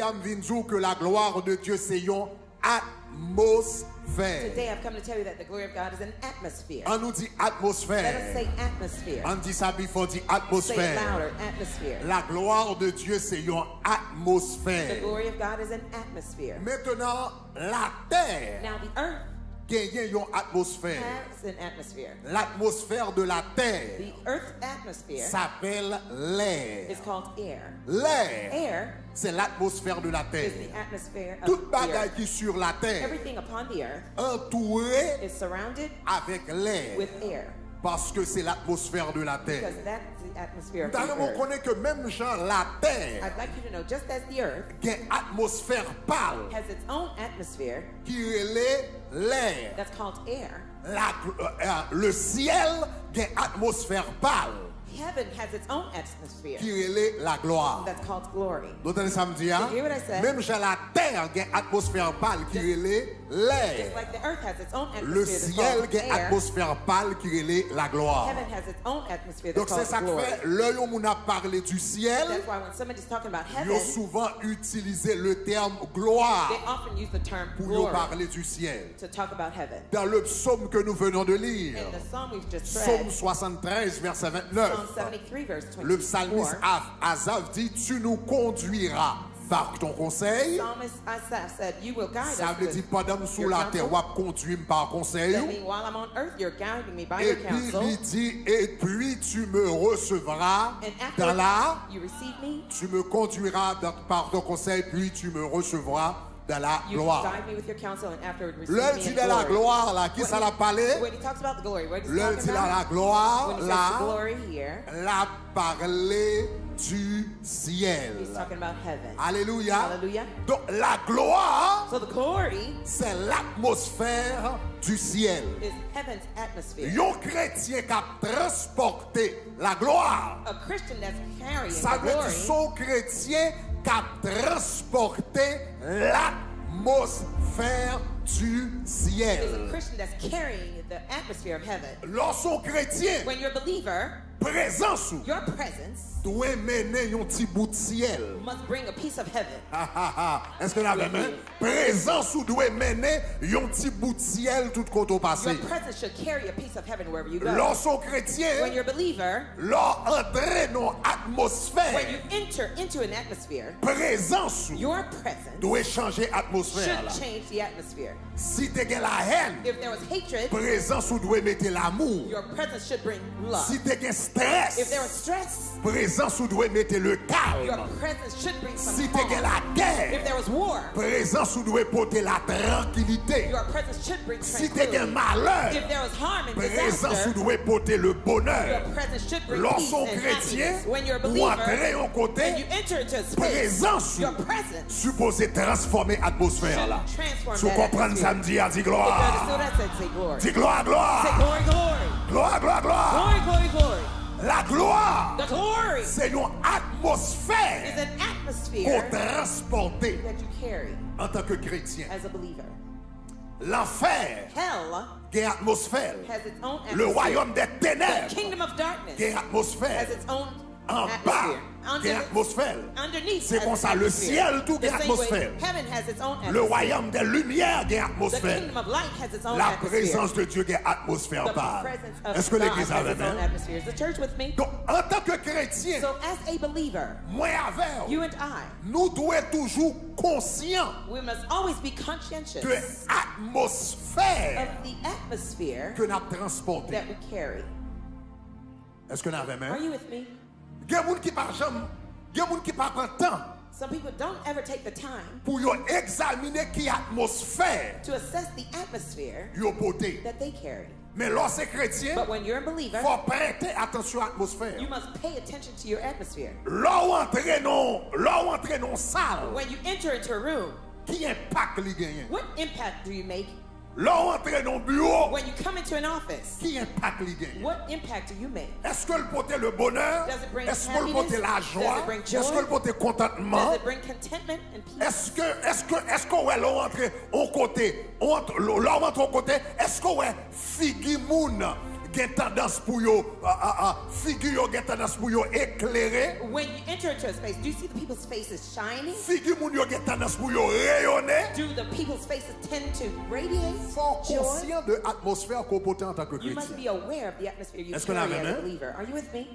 am vin djou que la gloire de Dieu c'est une atmosphère. Today I've come to tell you that the glory of God is an atmosphere. On nous dit Let us atmosphère. say atmosphere. On dit ça before dit Say it atmosphère. louder, atmosphere. La gloire de Dieu c'est une The atmosphère. glory of God is an atmosphere. Maintenant, la terre Now the earth gagne une atmosphère. has an atmosphere. L'atmosphère de la terre The earth's atmosphere s'appelle l'air. is called air. L'air, Air c'est l'atmosphère de la is terre. the atmosphere of Toute the earth. bagaille qui est sur la terre Everything upon the earth entourée is surrounded avec l'air with air parce que c'est l'atmosphère de la terre. because that's the atmosphere of Nous the allons earth. connaître que même genre la terre I'd like you to know, just as the earth a une atmosphère pâle has its own atmosphere qui relève l'air. that's called air, Le ciel a une atmosphère pâle heaven has its own atmosphere qui relève la gloire. that's called glory. Vous entendez ça me dire? Did you hear what I said? Même genre la terre a une atmosphère pâle qui relève l'air. Just like the earth has its own Le atmosphere that's ciel called a une air, atmosphère pâle qui relève la gloire. heaven has its own atmosphere Donc that's c'est ça called que glory. fait, l'œil où on a parlé du ciel, That's why when somebody's talking about ils ont heaven, souvent utilisé le terme gloire they often use the term pour nous glory parler du ciel. to talk about heaven. Dans le psaume que nous venons de lire, In the psalm we've just psaume read, 73, verset Psalm 29, 73, verse le psalmiste 24, Asaph dit, tu nous conduiras par ton conseil. Psalmist Asaph said, "You will guide Ça us veut dire, with pendant que sous your la counsel." terre, on conduit par conseil. That means while I'm on earth, you're guiding me by Et your puis, counsel. il dit, et puis tu me recevras And dans after la, you receive me, tu me conduiras par ton conseil, puis tu me recevras dans la you gloire. guide me with your counsel, and afterward receive L'un me dit in dans la glory. gloire, là, qui When ça he- l'a parlé? When he talks about the glory, what is he L'un talking dit dans la about? gloire, When he says the là, glory here, l'a parlé du he's ciel. talking about heaven. Alléluia. Hallelujah. Donc la gloire, So the glory c'est l'atmosphère du ciel. is heaven's atmosphere. Un chrétien qui a transporté la gloire, A Christian that's carrying ça the veut dire glory son chrétien qui a transporté l'atmosphère du is ciel. a Christian that's carrying the atmosphere of heaven. Lorsqu'on chrétien When you're a believer, présent sous your presence doit mener un petit bout de ciel. must bring a piece of heaven. Est-ce que la même présence ou doit mener un petit bout de ciel tout côté au passé? Your presence should carry a piece of heaven wherever you go. Lorsqu'on When chrétien, you're a believer, l'entrée dans when l'atmosphère, you enter into an atmosphere, présence ou your presence doit changer l'atmosphère. should change the atmosphere. Si tu as la haine, If there was hatred, présence ou doit mettre l'amour. your presence should bring love. Si tu as stress, If there was stress, présence ou doit mettre le your calme. presence should bring some Si tu as calm. la If guerre, there was war, présence ou doit porter la tranquillité. your presence should bring Si tu as tranquility. malheur, If there was harm and présence ou disaster, doit porter le your bonheur. presence should bring peace Lorsqu'on and chrétien, happiness. When you're a ou believer, entrer en when côté, you enter into a space, présence your presence supposé transformer l'atmosphère là. should transform Si vous that comprenez atmosphere. samedi, a dit If you gloire. understood that, said, say glory. Dis gloire, Say gloire. glory, glory. Gloire, gloire, gloire. Glory, glory, glory. La gloire, The glory c'est une is atmosphère an qu'on atmosphere transporte that you carry en tant que chrétien. as a believer. L'enfer Hell a une atmosphère. has its own Le atmosphere. royaume des The ténèbres kingdom of darkness a une atmosphère. has its own En bas, atmosphere. il y a une atmosphère. Underneath C'est has comme an ça, le atmosphere. ciel, tout The est same atmosphère. way heaven has its own Le atmosphere. royaume des lumières a une The atmosphère. kingdom of light has its own La atmosphere. présence de Dieu a une atmosphère. The pâle. presence of Est-ce que God l'église has avait its own même? atmosphere. Is the church with me? Donc, en tant que chrétien, So as a believer, moi avec, you and I, nous devons être toujours conscients we must always be de conscientious l'atmosphère of the atmosphere que nous avons transportée. that we carry. Est-ce que nous avons Are même? you with me? Il y a des gens qui ne prennent pas le temps Some people don't ever take the time pour examiner qui atmosphère to assess the atmosphere ils ont porté. that they carry. Mais lorsque chrétien, But when you're a believer, il faut prêter attention à l'atmosphère. you must pay attention to your atmosphere. Lorsqu'on entre dans une salle, When you enter into a room, qui impact les gagnants? what impact do you make? Lorsqu'on entre dans un bureau, When you come into an office, qui impact les gagnants? what impact do you make? Est-ce que le porte le bonheur? Does it bring Est-ce que le happiness? porte la Does joie? it bring joy? Est-ce que le porte contentement? Does it bring contentment and peace? Est-ce qu'on est rentré au côté? Là, on entre au côté. Est-ce qu'on est figi moun? gen tendance pour yo figure yo gen tendance pour yo éclairer. When you enter into a space, do you see the people's faces shining? Figure moun yo gen tendance pour yo rayonner. Do the people's faces tend to radiate Fort joy? conscient de l'atmosphère qu'on porte en tant que You must chrétien. be aware of the atmosphere you Est-ce qu'on carry a as même, a believer. Are you with me?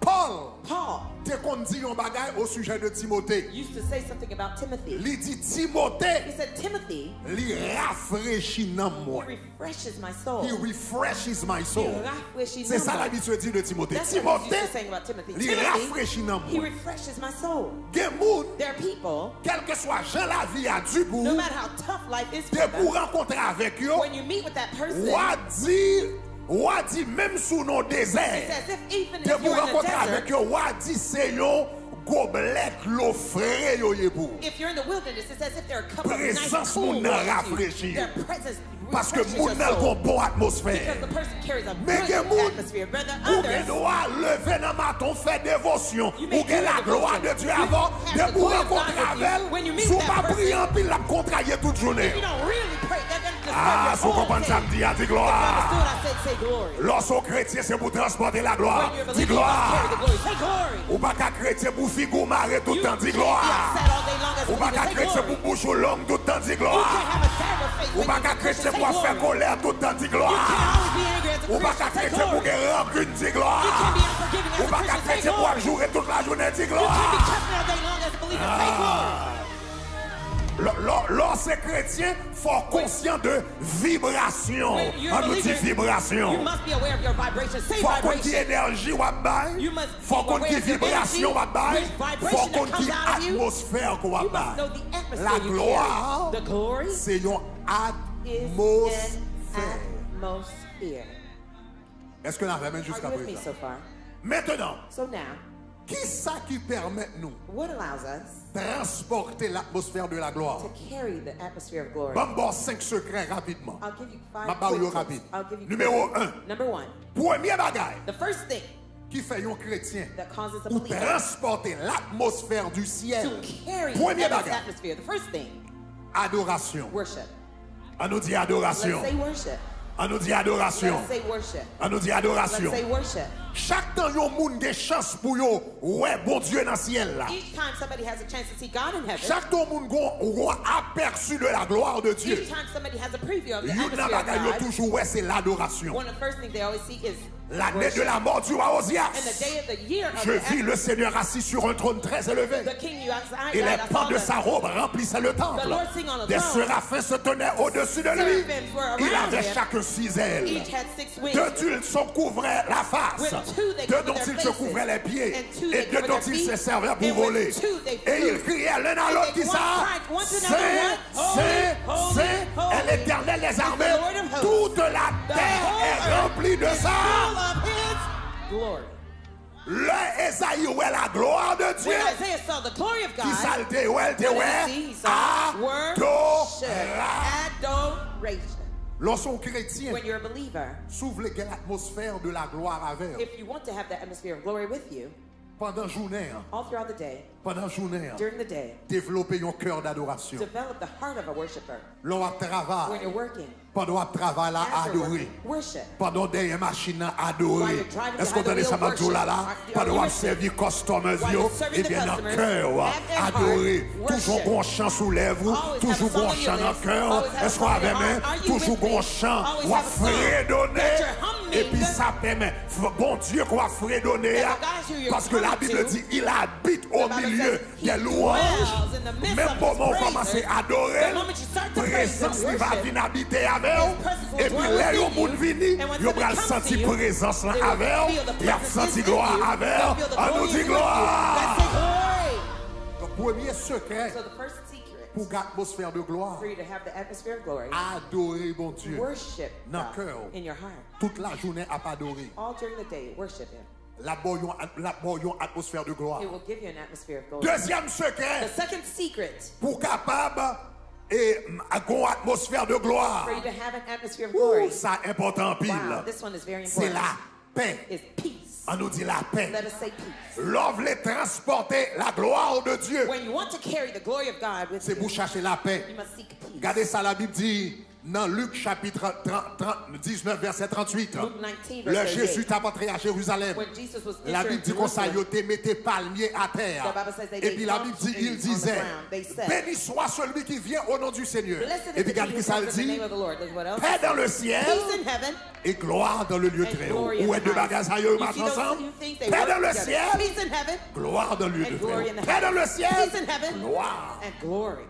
Paul Paul te kon dit yon bagay au sujet de Timothée. used to say something about Timothy. Li dit Timothée, He said, Timothy, li rafraîchit nan he moi. refreshes my soul. He refreshes my soul. C'est ça That's l'habitude dit de Timothée. what he's Timothée, used to saying about Timothy. li Timothy, rafraîchit nan he moi. refreshes my soul. Gen moun, There are people, quel que soit Jean la vie a du pour, no matter how tough life is te for pour them, rencontrer avec yo, when you meet with that person, wadi même sous nos it's déserts. as if even Te if pour you're in the rencontrer avec desert, yo, wadi c'est yon gobelet l'eau frais yo ye pour. if you're in the wilderness, it's as if there are a couple of nice Présence cool moun waters nan to you. rafraîchit. Their presence Parce que refreshes moun your nan soul. kon bon Because atmosphère. the person carries a Mais gen good moun, atmosphere. Brother, ou gen others, doit lever nan maton fait dévotion. You Ou make gen la your gloire devotion. de Dieu You avant. have De the pour glory of God rencontrer with you. avec When you elle, meet sou that pas person, prier en pile, la contrailler toute journée. if you don't really pray, they're going to disturb Ah, your sou whole kompren day. sa m'di a di If you gloire. understood, I said say glory. Lorsqu'on chrétien, c'est pour transporter la gloire. When you're a Dis believer, you must carry the gloire. glory. Say glory. Ou pas qu'à chrétien pour figou marrer tout le You temps, dis can't be gloire. upset all day long as a Ou pas qu'à believer. Say chrétien glory. pour bouche longue tout le temps, dis You can't gloire. have a sour face Ou when pas you're qu'à a Christian. chrétien Say pour faire glory. colère tout le temps, dis You can't gloire. always be angry as a Ou pas qu'à Christian. Say chrétien pour glory. faire rancune, dis You gloire. can't be unforgiving as Ou a pas qu'à Christian. Say chrétien pour glory. jouer toute la journée, dis You can't be gloire. cussing all day long as a believer. Say glory. Lorsque chrétien, faut conscient de vibration. When you're a On nous dit believer, vibration. you must be aware of your vibration. Say Faut qu'on qui vibration. énergie ou bail. You must Faut be qu'on aware qui of your vibration ou energy, bail. which vibration Faut that qu'on comes qui out of you. atmosphère qu'on You must bail. know the atmosphere La you gloire, carry. The glory c'est une is atmosphère. an atmosphere. Est-ce que la même jusqu'à Are you with me présent? so far? Maintenant, So now, qui ça qui permet nous what allows us transporter l'atmosphère de la gloire? to carry the atmosphere of glory? Bon, 5 secrets rapidement. I'll give you Ma 5 parole quick rapide. tips. I'll give you Numéro quick tips. 1. Number 1, Premier bagaille the first thing qui fait un chrétien that causes a pour believer transporter l'atmosphère du to ciel. carry Premier heaven's bagage. atmosphere. The first thing, Adoration. worship. On nous dit Let's adoration. say worship. On nous dit adoration. Let's say worship. On nous dit Let's adoration. say worship. Chaque temps yon moun gen chance pour yo, ouais, bon Dieu dans le ciel là. Each time somebody has a chance to see God in heaven, Chaque temps moun gon aperçu de la gloire de Dieu. each time somebody has a preview of the Yon nan atmosphere bagay yo of God, toujours ouais, c'est l'adoration. one of the first things they always see is L'année de worship. la mort du roi And the Osias. day of the year of Je the vis le Seigneur assis sur un trône très élevé. the king Uzziah, Et les I pans saw de the sa robe remplissaient le temple. The Lord sing on the Des throne. séraphins se tenaient au-dessus de lui. Seraphims were Il around avait him. chacun 6 ailes. Each had 6 wings. Deux dont il couvrait la face. With 2 they Deux covered dont their il se faces. couvrait les pieds. And 2 Et they deux covered dont their il se feet. servait pour And with voler. 2 they Et flew. il criait l'un à And l'autre they qui one ça? cried one to another, Saint, one, Saint, holy, Saint holy, est l'Éternel des armées. the Lord of hosts. Toute la The terre whole est earth remplie de is ça. full of his glory. Le Esaïe ouais la gloire de Dieu. When Isaiah saw the glory of Qui God, salte ouais, te what did ouais. he see? He saw worship, Adora. adoration. Lorsqu'on chrétien When you're a believer, s'ouvre l'atmosphère de la gloire avec if you want to have the atmosphere of glory with you, pendant journée, all throughout the day, during the day, développer un cœur d'adoration. develop the heart of a worshiper. L'on When travaille, you're working, pendant travail là after adorer. working, worship. Pendant des machines à While adorer. you're driving Est-ce qu'on behind the entend ça wheel, maintenant là là? worship. Pendant Are qu'on you servir customers While yo, you're serving et the bien dans customers, cœur have their heart, adorer. Toujours worship. bon chant sous lèvres, Always toujours have a song bon on your chant dans lips. cœur. Always have a Est-ce qu'on song in avait your même heart. Are you toujours with me? bon chant Always ou à have a song fredonner. that you're humming. Et puis ça permet, bon Dieu qu'on va fredonner. And the God who you're Parce que la coming Bible to, dit, il habite au the Bible milieu says, des he louanges. dwells in the midst Même of his moment où on praises. commence à adorer, The moment you start to praise présence and il va worship, venir habiter avec his vous. presence will Et puis dwell là, within yon moun you. vini, And when yon somebody pral comes senti to you, présence là they will avec feel vous. the Il a presence senti is in gloire you. avec They'll vous. feel the On nous glory dit is with you. gloire. That's the glory. Le premier secret So the first secret pour l'atmosphère de gloire, for you to have the atmosphere of glory, adorer bon Dieu. worship Dans God cœur. in your heart. Toute la journée à adorer. All during the day, worship Him. La bonne atmosphère de gloire. It will give you an atmosphere of glory. Deuxième The secret second secret pour capable et une atmosphère de gloire. for you to have an atmosphere of glory, Ouh, ça important pile. wow, this one is very C'est important, la paix. is peace. On nous dit la paix. Let us say peace. L'homme les transporter la gloire de Dieu. When you want to carry the glory of God with C'est you, pour chercher la paix. you must seek peace. Regardez ça, la Bible dit, dans Luc chapitre 19, verset 38. Luke 19, Le verse Jésus 38. t'a entré à Jérusalem. When Jesus was La Bible entering dit qu'on s'est Jerusalem, mettez palmiers à terre. The Bible says they Et puis la laid Bible dit, palm il trees on the disait, ground. They said, béni soit celui qui vient au nom du Seigneur. Blessed Et is puis the regarde king qui who ça comes in the dit, name of the Lord. Look what else. paix dans le ciel Peace in heaven. et gloire dans le lieu And très haut. glory in Où the est deux highest. bagages You mettre see those ensemble? two things, they Paix work dans le together. ciel, Peace in heaven gloire dans le lieu and de glory très in haut. the Paix dans le highest. ciel, Peace in heaven gloire. and glory.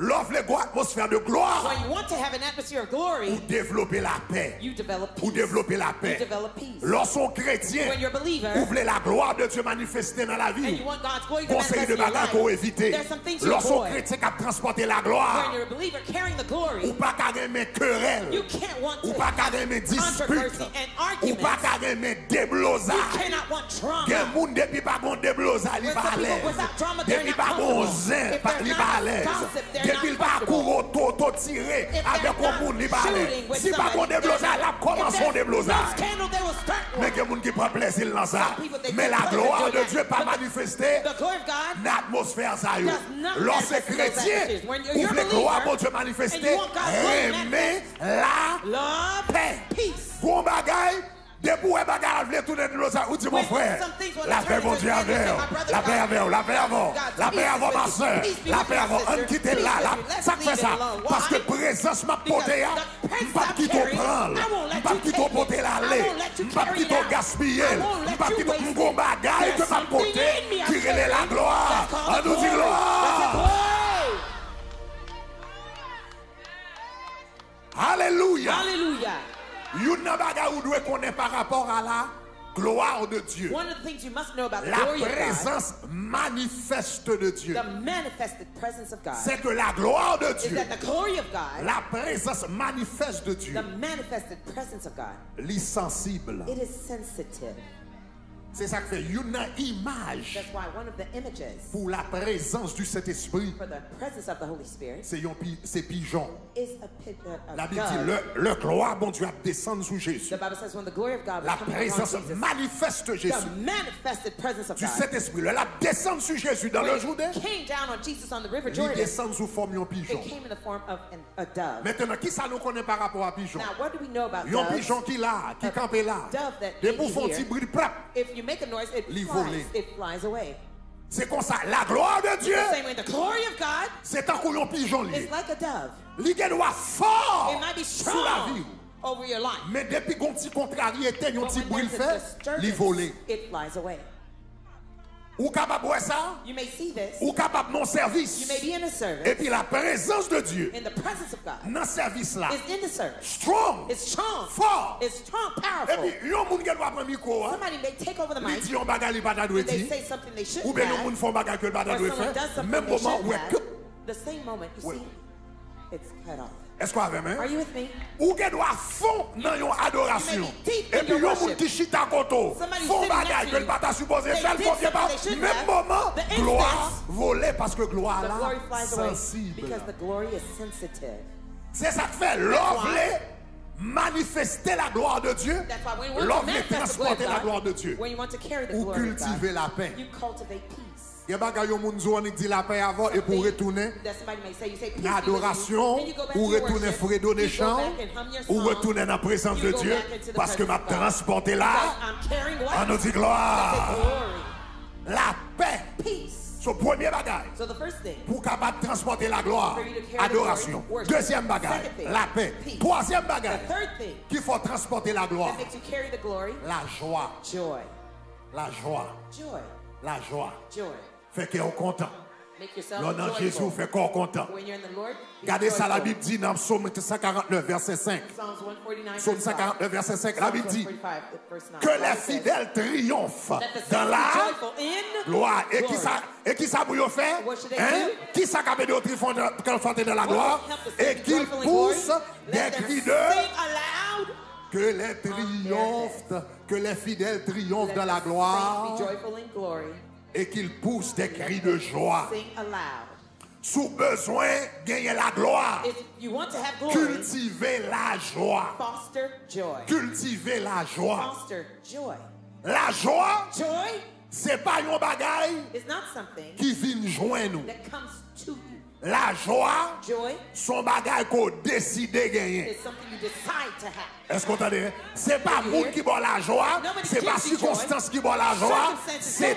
L'offre go atmosphère de gloire When you want to have an atmosphere of glory, pour développer la paix. you develop Pour peace. développer la You paix. develop peace. Lorsqu'on chrétien When you're a believer ouvre la gloire de Dieu manifestée dans la and vie, you want God's glory to conseil manifest de in your bagages pour life, éviter. there's some things you Lorsqu'on avoid. chrétien qui a transporté la gloire, When you're a believer carrying the ou glory, pas qu'à aimer querelle, you can't want ou to pas qu'à have aimer dispute, controversy and ou pas arguments. qu'à aimer You déblosage. cannot want Il y a drama. des gens depuis pas bon déblosage, il When pas à some l'aise. people without drama, they're Depuis not pas bon comfortable. zin, If they're il not pas à l'aise. gossip, they're Depuis not pas comfortable. court auto tiré If avec they're un monde, il not pas à l'aise. shooting with Si pas bon somebody, déblosage, they're là not- commence if son there's déblosage. no scandal, they will start Mais war. il y a des gens qui prennent plaisir dans ça. Some people, they Mais take la pleasure gloire in de doing Dieu that. pas But manifestée The glory of God l'atmosphère ça y est. does not Lorsque manifest those chrétien atmospheres. When you're ouvre a les gloires pour believer Dieu manifester, and you want God's glory remet la love, paix. peace. Bon bagaille, depuis où bagaille voulait tourner de l'autre, où dit mon When frère, some things will la turn paix mon into Dieu sin, avec you say, vous, my brother, la paix God, avec vous, la paix avant, God's la paix peace avant with ma you. soeur, Peace be la with paix you, avant, sister. on quitte Peace là, with là, you. Let's ça fait leave it ça, alone. parce que Why? présence m'a porté, the presence pas I'm qui t'en carrying, prendre, I won't let pas you qui take t'en it. porter la I lait, won't let you pas carry qui it t'en out. gaspiller, I won't let pas you qui t'en waste bon it. bagaille que There's m'a something porté, in me I'm qui relève la carrying. gloire, That's called on the nous dit glory. That's the gloire. glory. Alléluia. Hallelujah. Une bagarre où doit connaître par rapport à la gloire de Dieu. One of the things you must know about the La glory of God, présence manifeste de Dieu. the manifested presence of God, C'est que la gloire de is Dieu, that the glory of God, la présence manifeste de Dieu, the manifested presence of God, l'insensible. it is sensitive. C'est ça que fait une image That's why one of the images pour la présence du Saint-Esprit, for the presence of the Holy Spirit c'est pigeon. is a picture La of Bible dit, dove. le gloire, bon Dieu, a descendu sur Jésus. The Bible says when the glory of God was La coming upon présence Jesus, manifeste Jésus. the manifested presence of Du God Saint-Esprit, la descend sur Jésus dans le when Jourdain, it came down on Jesus on the river il Jordan, descend sous forme d'un pigeon. it came in the form of a dove. Maintenant, qui ça nous connaît par rapport à pigeon? Now, what do we know about Un doves? pigeon qui là, qui A campe là. dove that Des may pour be font here. petit bruit, prap. If you make a noise, it Li flies. volé. It flies away. C'est comme ça. La gloire de Dieu, The same way the glory of God c'est un couillon pigeon. is like a dove. Il doit fort It might be sur la vie. strong over your life. Mais depuis qu'on petit contrariété, un But petit when bruit there's a fait, il volé. disturbance, it flies away. Ou capable de ça, You may see this. ou capable non service. You may be in a service, Et puis la présence de Dieu and the presence of God dans ce service là, is in the service. strong, It's strong. fort. It's strong, Et powerful. puis, il y a un monde qui doit prendre le micro, hein. Somebody may take over the Il mic, dit un bagage il pas doit and they dire. say something they Ou shouldn't bien un have, monde font bagage que le pas or doit someone does faire. something Même they moment où shouldn't have. The same moment, you Ouais. see, it's cut off. est-ce qu'on avait même? Are you with me? Ou qu'elle doit fond dans une adoration. You may be deep Et in puis, your il y a un monde worship. qui chita koto. Somebody Font sitting bagage next que to le pas ta supposé They faire, did le faut pas. something they shouldn't Même have. moment, The gloire instance, volée parce que gloire The là, glory flies away sensible. because the glory is sensitive. C'est ça que fait l'homme manifester la gloire de Dieu. That's why when you want to L'homme manifest the glory transporter of la God, gloire de Dieu. when you want to carry the Ou glory of cultiver God, la paix. you cultivate peace. Il y a bagay yo moun zo on dit la paix avant et pour retourner That somebody may say, you say peace dans be with you. l'adoration Then you go back ou to your retourner worship. fredonner You go chant back and hum your ou song. retourner dans la présence You de go Dieu back into the parce que m'a presence of God. transporté Because là. I'm carrying what? On nous dit That's gloire. a glory. La paix. Peace. Son premier bagage. So the first thing, Pour capable transporter la gloire, For you to carry the adoration. glory, worship. Deuxième bagage, Second thing, la paix. peace. Troisième the bagage, third thing qu'il faut transporter la gloire, that makes you carry the glory, la joie, joy. la joie, Joy. la joie. Joy. Fait qu'on est content. Make yourself Là, dans Jésus, joyful. fait qu'on est content. When you're in the Lord, be Regardez ça, la joyful. Bible dit dans Psaume 149, verset 5. Psalms 149, Psaume verse 5. 149, verset 5, la Bible dit 145, verse 9. que les The Bible says, fidèles triomphent Let the dans saints be la joyful in gloire. Et qui glory. ça, et qui ça pour y faire? What should they Hein? do? Qui ça qui a béni au triomphe de la What gloire? will help the saints Et be qu'ils joyful in glory? poussent des Let them cris sing de aloud. que les triomphent, que les fidèles triomphent Let dans the la saints gloire be joyful in glory. et qu'ils poussent des cris de joie. Sing aloud. Sous besoin, gagner la gloire. If you want to have glory, Cultiver la joie. foster joy. Cultiver la joie. Foster joy. La joie, Joy c'est pas un bagage is not something qui vient joindre nous. that comes to you. La joie, Joy son bagage qu'on décide de gagner. is something you decide to have. Est-ce qu'on entend? C'est pas le monde qui boit la joie, c'est pas circonstance qui boit la joie, c'est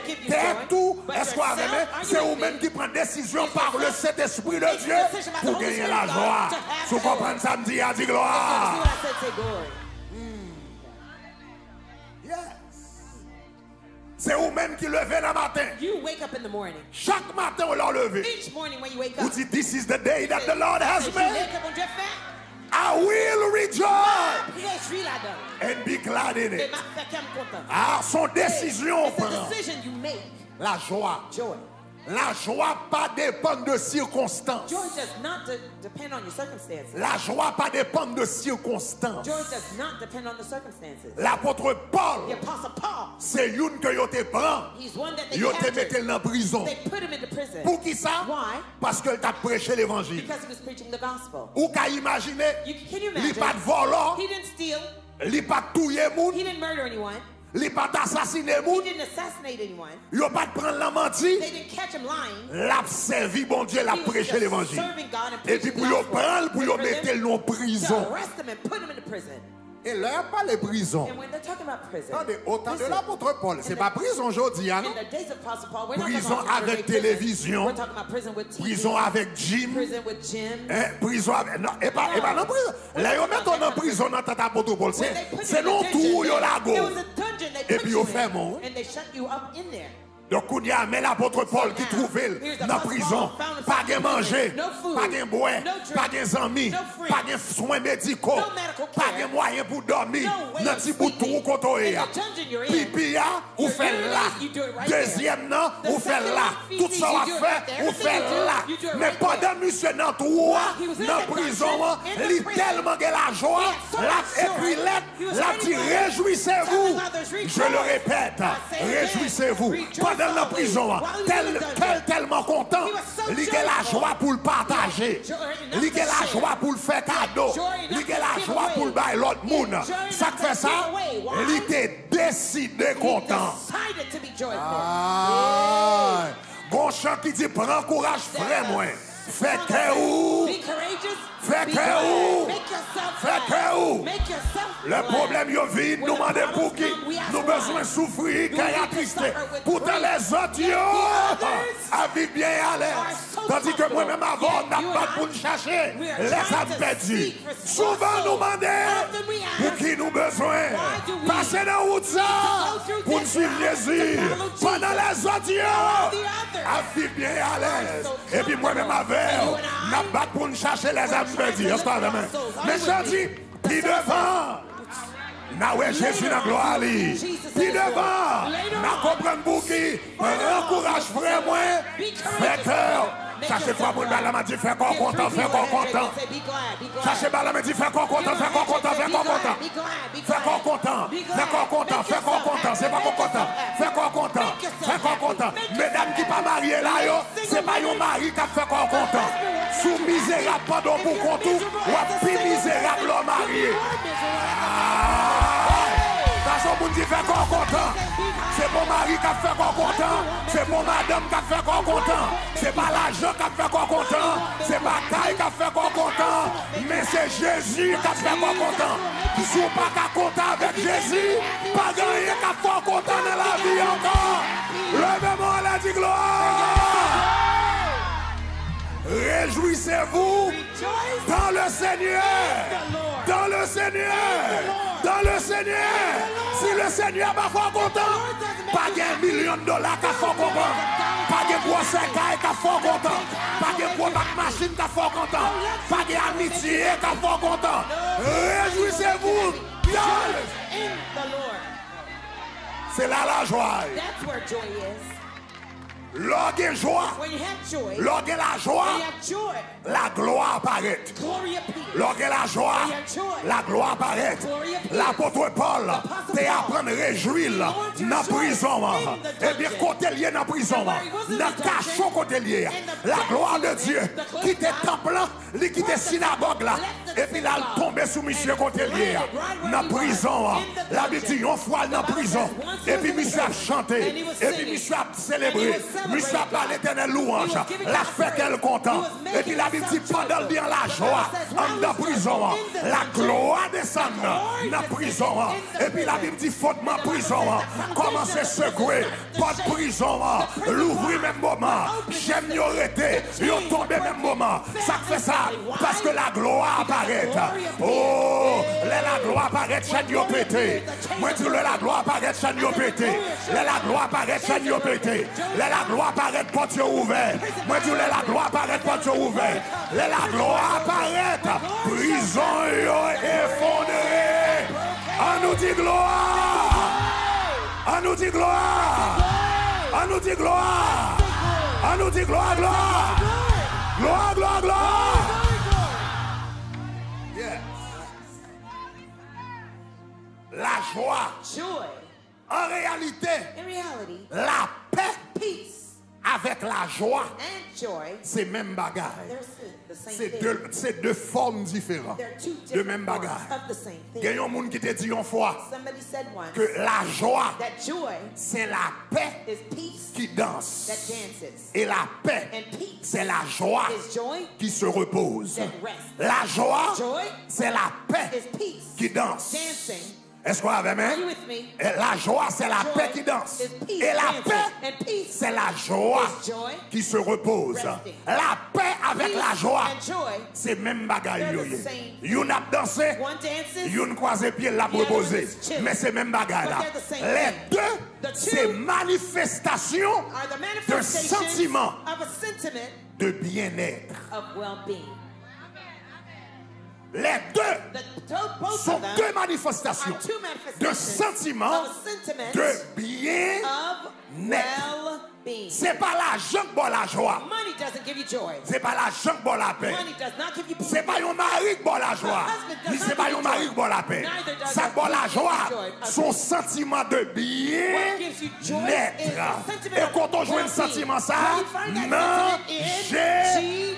tout. Est-ce qu'on a aimé? C'est vous-même qui prend décision par le Saint-Esprit de Dieu pour gagner la joie. Si vous comprenez ça, me dit, dit gloire. What I said, say glory. Yes. C'est vous-même qui levez le matin. You wake up in the morning. Chaque matin, on l'a levé. Each morning when you wake Vous up, dites, this is the day that the Lord has you made. wake up on your fat. I will rejoice Je suis là-dedans. and be glad in Et it. ma fait qu'elle me content. Ah, son décision It's a prend. decision you make. La joie. Joy. La joie pas dépend de circonstances. Joy does not depend on your circumstances. La joie pas dépend de circonstances. Joy does not depend on the circumstances. L'apôtre Paul, The Apostle Paul, c'est une que yo te prend, he's one that they yo te mette captured. en prison. They put him into prison. Pour qui ça? Why? Parce que t'a prêché l'évangile. Because he was preaching the gospel. Ou qu'a imaginer, Can you li imagine? pas de volant, He didn't steal. li pas touyer moun, He didn't murder anyone. li pas assassiner He moun, didn't assassinate anyone. yo pas de prendre la menti, They didn't catch him lying. l'a servi bon Dieu, l'a He was prêché just l'évangile. serving God and Et preaching puis the pour yo gospel. prendre, pour yo And for mettre them en to prison. arrest him and put him into prison. Et là, pas les prisons. And when they're talking about prison, Attendez, autant de listen, l'apôtre Paul, c'est pas prison aujourd'hui, hein, non? in the days of Apostle Paul, we're not Prison talking about avec prison. télévision. We're talking about prison with TV, Prison avec Jim. prison with Jim. Prison avec. Non, et pas non prison. Là, ils mettent en prison dans tata apôtre Paul. When they put C'est you in non a dungeon, tout, yo la go. there was a dungeon they Et put puis, you au fait, in, mon. and they shut you up in there. Donc, on y a mais l'apôtre Paul qui trouvait dans la prison. Pas de manger, pas de boire, pas de amis, pas de soins médicaux, pas de moyens pour dormir. Dans petit bout de trou côté. Pipi, ou fait là. Deuxième, non, ou fait là. Tout ça va faire, ou fait là. Mais pendant monsieur dans trou, dans la prison, il est tellement de la joie, la écrit lettre, la dit réjouissez-vous. Je le répète, réjouissez-vous. Pendant la prison, tellement content, il a la joie pour le partager, il a la joie pour le faire cadeau, il a la joie pour le bailler l'autre monde. Ça fait ça, il était décidé content. Ah, bon chant qui dit prends courage frère moi, fais que où, fais que où, fais que où. Le problème yo vide, nous demandons pour qui, nous besoin souffrir, qu'il y a triste. Pourtant les autres yo, à vivre bien à l'aise. Tandis que moi-même avant, on n'a pas pour nous chercher les âmes perdues. Souvent nous demandons pour qui nous besoin. Passer dans la route ça, pour nous suivre Jésus. Pendant les autres yo, à vivre bien à l'aise. Et puis moi-même avec, on n'a pas pour nous chercher les âmes perdues. Mais je dis, puis devant. Na ouais Jésus dans gloire li. Puis devant, na comprendre pour qui. Encourage frère moi. Fais cœur. Cherchez toi pour la m'a dit fais corps content, fais corps content. Cherchez la m'a dit fais corps content, fais corps content, fais corps content. Fais corps content, fais corps content, fais corps content, c'est pas corps content. Fais corps content, fais corps content. Mesdames qui pas mariées là yo, c'est pas yon mari qui a fait corps content. Sous misérable pendant pour compte ou plus misérable l'homme marié. Façon pour dire faire corps content. C'est mon mari qui a fait corps content. C'est mon madame qui a fait corps content. C'est pas l'argent qui a fait corps content. C'est pas taille qui a fait corps content. Mais c'est Jésus qui a fait corps content. Si vous pas qu'à content avec Jésus, pas gagné qui a fait content dans la vie encore. Levez-moi la dit gloire. Réjouissez-vous dans le Seigneur. Dans le Seigneur. Dans le Seigneur. Si le Seigneur va faire content, pas de $1 million qui fait content. Pas de bois secaille qui fait content. Pas de bois machine qui fait content. Pas d'amitié qui fait content. Réjouissez-vous. C'est là la joie. That's where joy is. Lorsqu'il y a joie, When you have joy, lorsqu'il y a la joie, when you have joy, la gloire apparaît. glory appears. Lorsqu'il y a la joie, la gloire apparaît. L'apôtre Paul t'es apprendre à réjouir dans la prison. Et bien, côté lié dans la prison, dans le cachot côté lié, la gloire de Dieu qui était temple, qui était synagogue là, Et puis là, il tombe sous monsieur côté lié. Dans la prison. La Bible dit, on fois dans la prison. Et puis monsieur a chanté. Et puis monsieur a célébré. Monsieur a parlé d'éternelle louange. La fait qu'elle content. Et puis la Bible dit, pendant le bien la joie. En la prison. La gloire descend dans la prison. Et puis la Bible dit, faute ma prison. Commencez à secouer. Pas de prison. L'ouvrir même moment. J'aime y arrêter. Ils tombé même moment. Ça fait ça. Parce que la gloire apparaît. Oh, la gloire apparaît. Chaîne yo pété. Moi dis la gloire apparaît. Chaîne yo pété. La gloire apparaît. Chaîne yo pété. La gloire apparaît. Porte yo ouvert. Moi dis la gloire apparaît. Porte yo ouvert. La gloire apparaît. Prison yo effondré. On nous dit gloire. On nous dit gloire. On nous dit gloire. On nous dit gloire, gloire. Gloire, gloire, gloire. Yes. La joie. Joy. En réalité, In reality, la paix peace avec la joie, and joy, c'est même bagaille. they're the same thing. C'est deux formes différentes They're two de different même forms bagaille. of the same Il y a thing. un monde qui te dit une fois Somebody said once que la joie, that joy c'est la paix is peace qui that danse. dances, Et la paix, and peace c'est la joie is joy qui se repose. that rests. La joie, Joy c'est la paix is peace qui danse. dancing. Est-ce qu'on avait Are même? you with me? Et la joie, c'est la Joy paix qui danse. is peace Et la dancing, paix, and peace c'est la joie is joy qui se repose. resting. La paix avec la joie, and joy. c'est même bagaille. They're the Yoye. same. Yon a dansé, One dances, yon croisé pied la the other reposé. one is chilling. Mais c'est même bagaille là. But they're the same Les thing. deux, The c'est two manifestation are the de manifestations sentiment of a sentiment de bien-être. of well-being. Les deux Both sont of them deux manifestations are two de manifestations sentiments of a sentiment de bien-être. of well-being. C'est pas l'argent qui donne la joie. Money doesn't give you joy. C'est pas l'argent qui donne la paix. Money does not give you peace. C'est pas un mari qui donne la joie. Ni c'est pas un mari qui donne la paix. Ça qui donne la joie, son sentiment de bien-être. Et quand on joue un sentiment ça, non, j'ai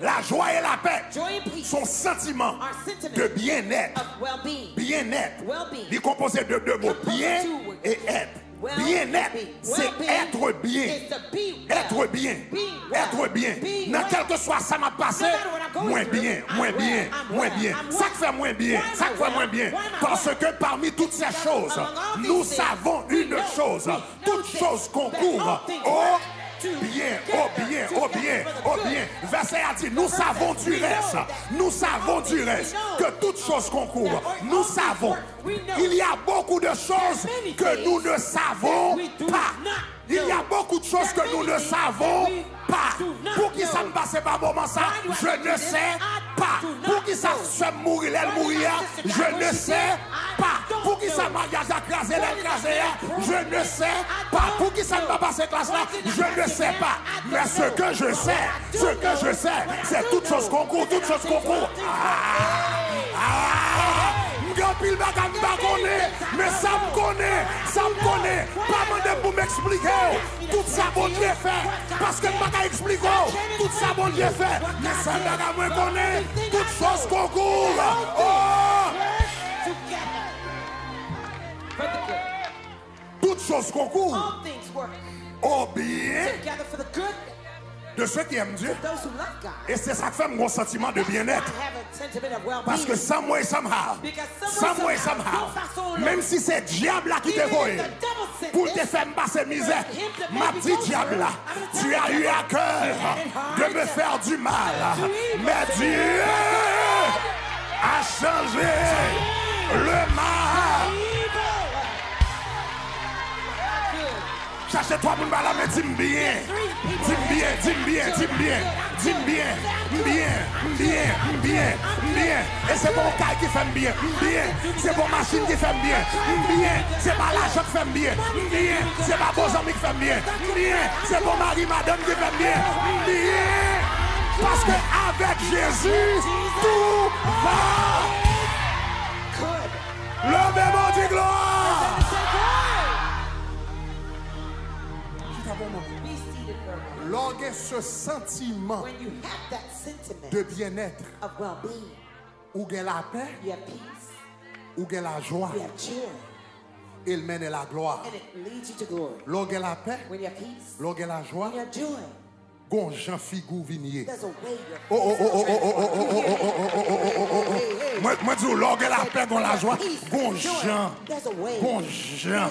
la joie et la paix. Joy and peace Son sentiment are sentiments de bien-être. of well-being. Bien-être. Well-being. Il est composé de deux mots, bien et être. Bien-être, c'est être bien. It's to be well. Être bien. Being well. Être bien. Being Dans well. quel que soit ça m'a passé, No matter what I'm going moins through, bien, I'm moins well, bien, I'm moins well, bien. I'm Ça well. qui fait moins bien, Why am ça I qui fait well? moins bien. Why am I Parce well? que parmi toutes ces choses, among all nous these savons things, we une know, chose. we know Toutes this, choses that concourent all things au work bien, together, au bien, au bien, together for the au good. bien. Verset a dit, nous savons du reste. Nous savons du reste que toutes choses concourent. Nous savons. Il y a beaucoup de choses que nous ne savons pas. Il y a beaucoup de choses que nous ne savons pas. Pour qui ça ne passe pas moment ça, je ne sais pas. Pour qui ça se mourir, elle mourir, je ne sais pas. Pour qui ça mariage a crasé, elle crasé, je ne sais pas. Pour qui ça ne va pas passer classe là, je ne sais pas. Mais ce que je sais, c'est toutes choses concours, toutes choses concours. Pile bagan pas connaît, mais ça me connaît. Pas demander pour m'expliquer tout ça bon Dieu fait, parce que pas qu'à expliquer tout ça bon Dieu fait. Mais ça bagan moi connaît, toutes choses concours. Oh, Together for the good. toutes choses concours All things work au bien together for the good. de ceux qui aiment Dieu. Those who love God. Et c'est ça qui fait mon sentiment de bien-être. I have a sentiment of well-being. Parce que some way, somehow, même si c'est diable là qui te voit, pour te faire passer misère, ma petite diable là, tu as eu à cœur de me faire du mal. Mais Dieu a changé le mal. Cherchez-toi pour me parler, mais dis-moi bien. Dis-moi bien, dis-moi bien, dis-moi bien. Dis-moi bien, bien. Et c'est bon caille qui fait bien. C'est bon machine qui fait bien. C'est pas l'argent qui fait bien. C'est pas vos amis qui fait bien. C'est bon mari, madame qui fait bien. Parce que avec Jésus, tout va. Levez-moi du gloire. Be seated for a moment. Lorsque ce sentiment When you have that sentiment de bien-être, of well-being. ou gain la paix, You have peace, ou gain la joie, you have joy, il mène à la gloire. and it leads you to glory. L'on gain la paix, When you have peace, l'on gain la joie, when you have joy, gon Jean Figou Vignier. there's a way Oh. Moi dis l'on gain la paix, gon la joie, gon Jean. Bon Jean,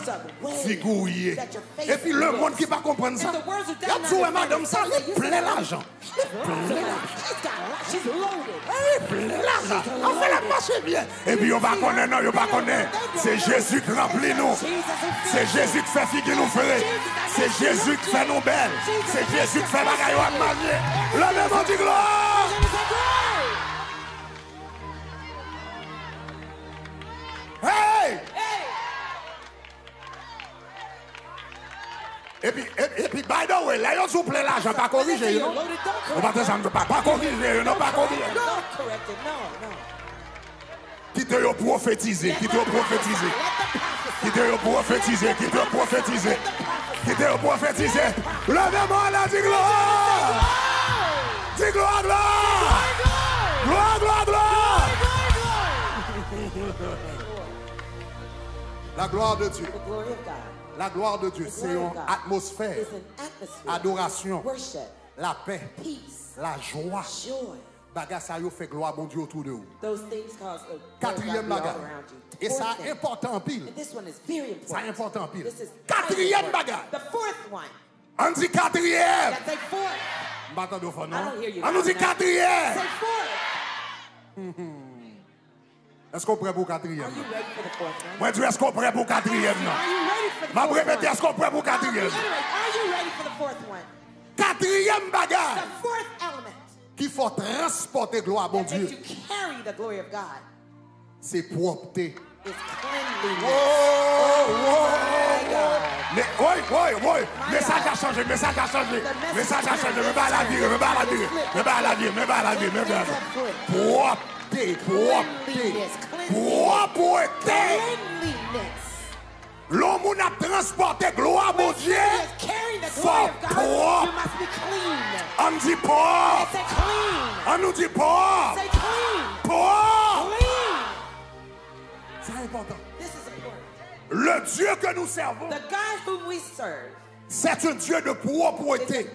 figouillé. Et puis le monde qui va comprendre ça, il y a tout madame ça, il plein l'argent. Plein l'argent. On fait la marche bien. Et puis on va connaître, non, on va connaître. C'est Jésus qui remplit nous. C'est Jésus qui fait figuer nous frères. C'est Jésus qui fait nous belles. C'est Jésus qui fait bagaille à manger. Le même dit gloire. Hey! Et puis, by the way, là, ils ont plein l'argent, pas corriger, non? On va descendre, pas corriger, non, pas corriger. Qui te yo prophétiser, qui te yo prophétiser. Qui te yo prophétiser, qui te yo prophétiser. Qui te yo prophétiser. Levez-moi là, dis gloire! Dis gloire, gloire! Gloire, gloire, gloire! La gloire de Dieu. La gloire de Dieu, c'est une atmosphère, adoration, la paix, la joie. Bagage ça yo fait gloire bon Dieu autour de vous. Quatrième bagage. Et ça est important en pile. Ça est important en pile. Quatrième bagage. On dit quatrième. On nous dit quatrième. Est-ce qu'on est prêt pour quatrième? Moi, je dis, est-ce qu'on est prêt pour quatrième? Je vais répéter, est-ce qu'on est prêt pour quatrième? Quatrième bagage qu'il faut transporter gloire à bon Dieu. C'est propreté. Mais oui. Message a changé, message a changé. Message a changé. Me bat la vie, me bat la vie. Me bat la vie, me bat la vie, me bat la vie. Propreté. L'homme a transporté gloire à mon Dieu. Faut propre. On dit propre. On nous dit propre. Propre. C'est important. Le Dieu que nous servons, c'est un Dieu de propreté.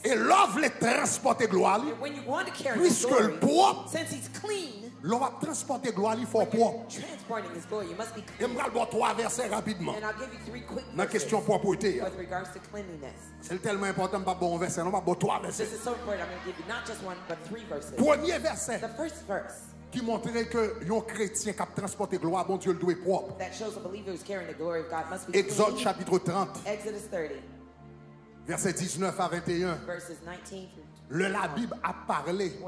Et l'homme les transporter gloire. Puisque le propre, l'on va transporter gloire, il faut propre. Et je vais vous trois versets rapidement. Dans la question de propreté. C'est tellement important, pas bon verset, non, pas trois versets. Premier verset qui montrait que un chrétien qui a transporté gloire, bon Dieu, le doit être propre. Exode chapitre 30. Versets 19 à 21. La Bible a parlé.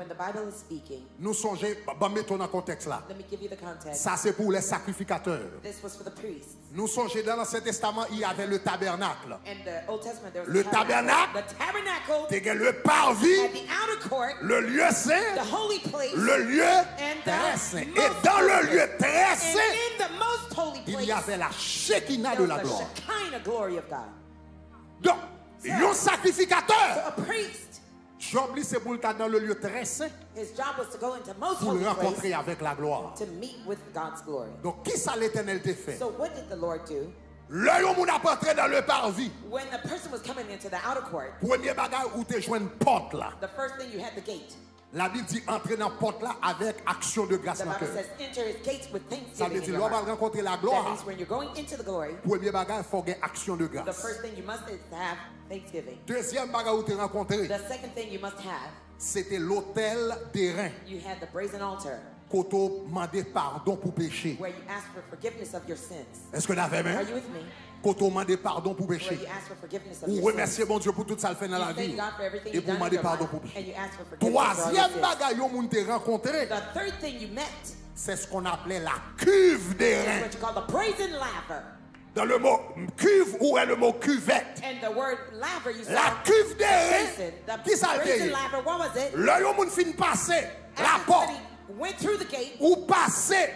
Nous songeons, mettons dans le contexte là. Ça c'est pour les sacrificateurs. Nous songeons dans l'Ancien Testament, il y avait le tabernacle. Le tabernacle, c'était le parvis, le lieu saint, le lieu très saint. Et dans le lieu très saint, il y avait la Shekinah de la gloire. Donc, un sacrificateur, job c'est pour le dans le lieu très saint, pour le rencontrer avec la gloire. Donc, qui ça l'Éternel t'a fait? L'œil où on a entré dans le parvis, premier bagage où tu joué une porte là. La Bible dit entrer dans la porte là avec action de grâce dans le cœur. Ça veut dire, lorsqu'on va rencontrer la gloire, premier bagage, il faut avoir action de grâce. Deuxième bagage où tu as rencontré, c'était l'autel d'airain. Quand tu as demandé pardon pour pécher. Est-ce que vous avez même? Quand on demande pardon pour pécher. Ou remercier bon Dieu pour tout ça le fait dans la vie. Et pour demander pardon pour pécher. Troisième bagaille où on t'a rencontré, c'est ce qu'on appelait la cuve d'airain. Dans le mot cuve, où est le mot cuvette? La cuve d'airain, qui ça a été? Là où on finit passer la porte, ou passer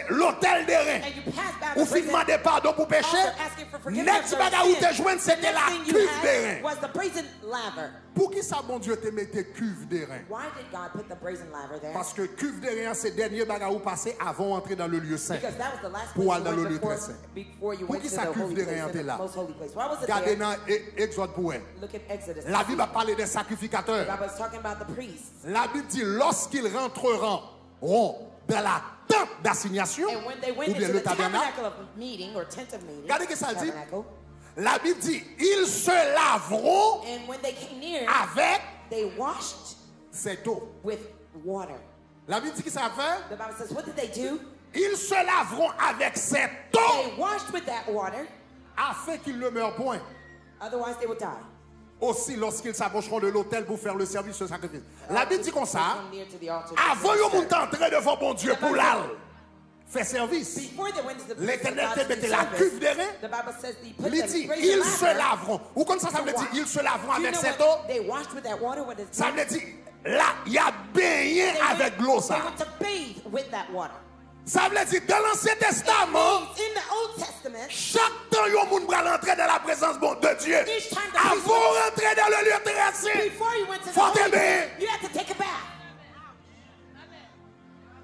l'hôtel des reins. and you pass by Ou the fin prison, demander pardon pour péché. also asking for forgiveness Net for baga ou sin. te joindre, c'était The la next thing you cuve des reins. had was the brazen laver. Pour qui ça, bon Dieu, te mette cuve des reins? Why did God put the brazen laver there? Parce que cuve des reins, c'est dernier baga ou passé avant d'entrer dans le lieu saint. Because that was the last Pour place aller dans you le went lieu before, très saint. before you Pour went qui to ça the cuve holy des place, reins in the là? most holy place. Why was it Regardez there? dans Exode pour elle. Look at Exodus. La Bible a parlé des The sacrificateurs. Bible is talking about the priests. La Bible dit lorsqu'ils rentreront dans la tente d'assignation And when they went ou bien into le the tabernacle, tabernacle of meeting or tent of meeting, regardez ce que ça dit. tabernacle, La Bible dit ils se laveront and when they came near, avec they washed cette eau. with water. La Bible dit qu'ils savent faire. The Bible says, what did they do? Ils se laveront avec cette eau They washed with that water, afin qu'ils ne meurent point. otherwise they would die. Aussi lorsqu'ils s'approcheront de l'autel pour faire le service de sacrifice. La Bible dit comme ça. Come near to the altar. Avant de monter entrer devant bon Dieu pour l'al faire service. Before they went to the place of L'Éternel God te to do mettait la service, cuve des reins. the Bible says they put Il the dit brazen ils se laver. laveront. Ou comme ça veut dire ils se laveront Do you avec know cette what? eau. They washed with that water. What is Ça veut dire là il y a baigné avec l'eau They ça. went to bathe with that water. Ça veut dire dans l'Ancien Testament. In the Old Testament, Chaque temps, il y a un monde qui va entrer dans la présence de Dieu. Each time the Avant priest de rentrer dans le lieu très saint. before you went to the Faut holy t'aimer. place, you had to take a bath.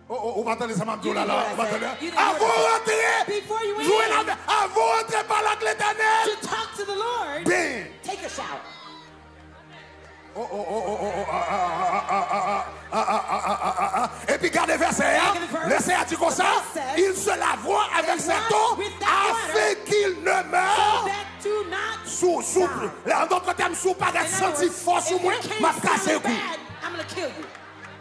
Oh, vous entendez ça, Mamdou, là, là. You Vous entendez? didn't hear what I Avant de rentrer. Before you went Jouer in, la avant de rentrer par là avec l'Éternel. to talk to the Lord, Ben. take a shower. Et puis gardez verset. Le Seigneur dit comme ça. Ils se laveront avec cette eau afin qu'ils ne So meurent. that do not Sous, en d'autres termes, sous pas d'être In other senti words, force ou if moins, you can't m'a smell cassé le it cou. bad, I'm going to kill you.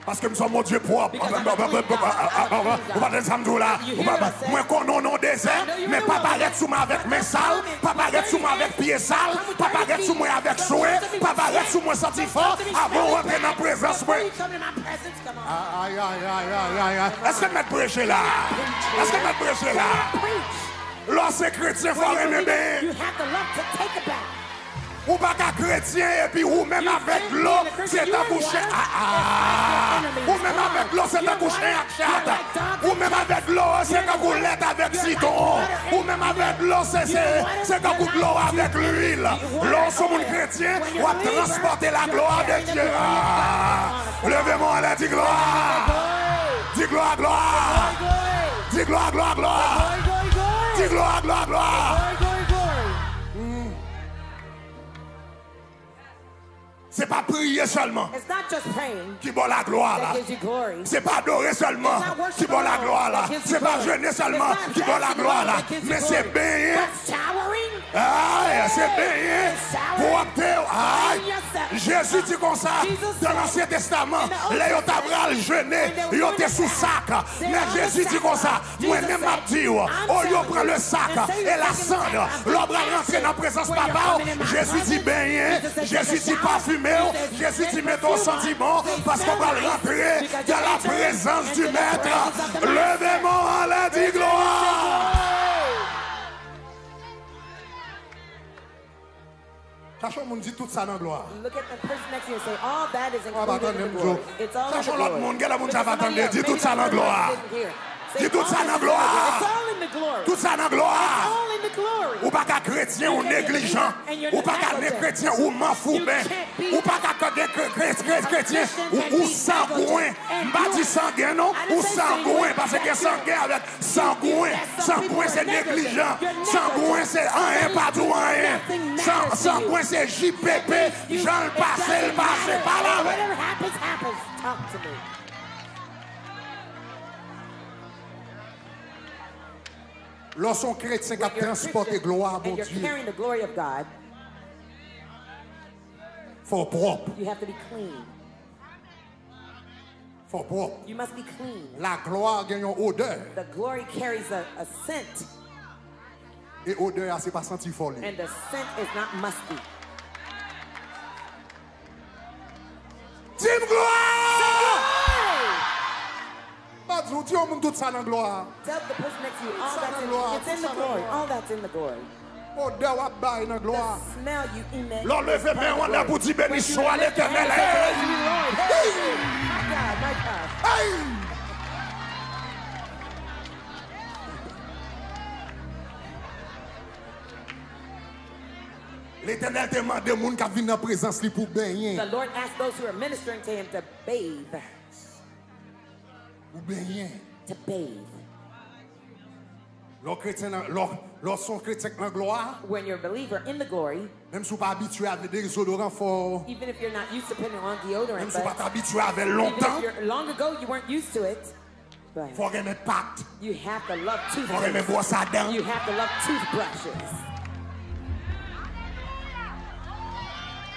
Parce que nous sommes mon Dieu propre. Because I'm a clean God. Vous pas de samedi là. You hear what I say? Moi qu'on non désert, I know you're mais in the pas wilderness. paraître sous moi avec mes sales, pas paraître sous moi avec pieds sales, pas paraître sous moi avec souhait, pas paraître sous moi senti fort, avant de rentrer dans la présence. Before you come to my presence, come on. Aïe, aïe, aïe, aïe, aïe. Est-ce que mettre prêcher là? Est-ce que mettre prêcher là? Preach. Lorsque chrétien, faut When you aimer believe it, bien. you have the love to take a bath. Ou pas qu'à chrétien et puis ou même avec l'eau, c'est un coucher. Ou même avec l'eau, c'est un coucher à chat. Ou même avec l'eau, c'est un goulette avec citron. Ou même avec l'eau, c'est un coup de l'eau avec l'huile. L'eau, sur mon chrétien, ou à transporter la gloire de Dieu. Levez-moi la dit gloire. Dis gloire, gloire. Dis gloire, gloire, gloire. Dis gloire, gloire, gloire. C'est pas prier seulement It's not just praying qui bat la gloire là. that gives you glory. C'est pas adorer seulement qui bat la gloire là. C'est pas jeûner seulement qui bat la gloire là. Mais c'est baigner. But showering, Aïe, c'est baigner. Pour opter. Aïe. Jésus dit comme ça dans l'Ancien Testament. Les yotabral jeûner, ils étaient sous sac. Mais Jésus dit comme ça. Moi-même m'a dit, oh, yo prend le sac et la cendre. L'homme va rentrer dans la présence papa. Jésus dit baigner. Jésus dit parfumer. Jésus dit mettons au sentiment parce qu'on va rentrer dans la présence du Maître. Levez-moi en la dit gloire. Sachons, on dit tout ça dans la gloire. look at the person next to you and say, all that is On va included attendre in the même glory. jour. It's all in the Sachons l'autre glory. monde, quel monde Look ça at va somebody attendre. else. Dis tout Maybe ça dans la somebody gloire. else didn't hear. Say, Dis tout all ça this dans la is in the gloire. It's all in the glory. Tout ça dans la It's gloire. all in the glory. Ou pas qu'à chrétien ou négligent. Ou pas qu'à chrétien ou m'en fou ben. Ou pas qu'à chrétien ou sangouin. Pas dit sanguin non. Ou sangouin parce que sanguin avec sangouin. Sangouin c'est négligent. Sangouin c'est un pas tout rien. Sangouin c'est JPP. Jean le passé par là. Whatever happens, happens. Talk to me. Lorsqu'on chrétien qui a transporté gloire, And mon you're Dieu, carrying the glory of God, faut propre. you have to be clean. Faut propre. You must be clean. La gloire gagne une odeur. The glory carries a scent, Et odeur, c'est pas senti folie. and the scent is not musty. Dis gloire! Pas du tout, on tout ça dans gloire. Tell the person next to you, all It's that's in the glory. it's in the It's in the glory. glory. All that's in the glory. Odeur wa bail dans gloire. The smell you emit. L'on leve main, on a pour dire béni When you soit lift your l'Éternel. hands, praise you, Lord. Hey, my God, my God. Hey! L'Éternel demande des gens qui viennent dans la présence pour baigner. The Lord asked those who are ministering to him to bathe. Pour baigner. To bathe. Lorsqu'on chrétien en gloire, When you're a believer in the glory, même si vous n'êtes pas habitué à des désodorants forts, even if you're not used to putting on deodorant, même si vous n'êtes but pas habitué avec even longtemps, if you're, long ago you weren't used to it, but il faut remettre pâte, you have to love il faut remettre toothpaste. brosse à dents. You have to love toothbrushes.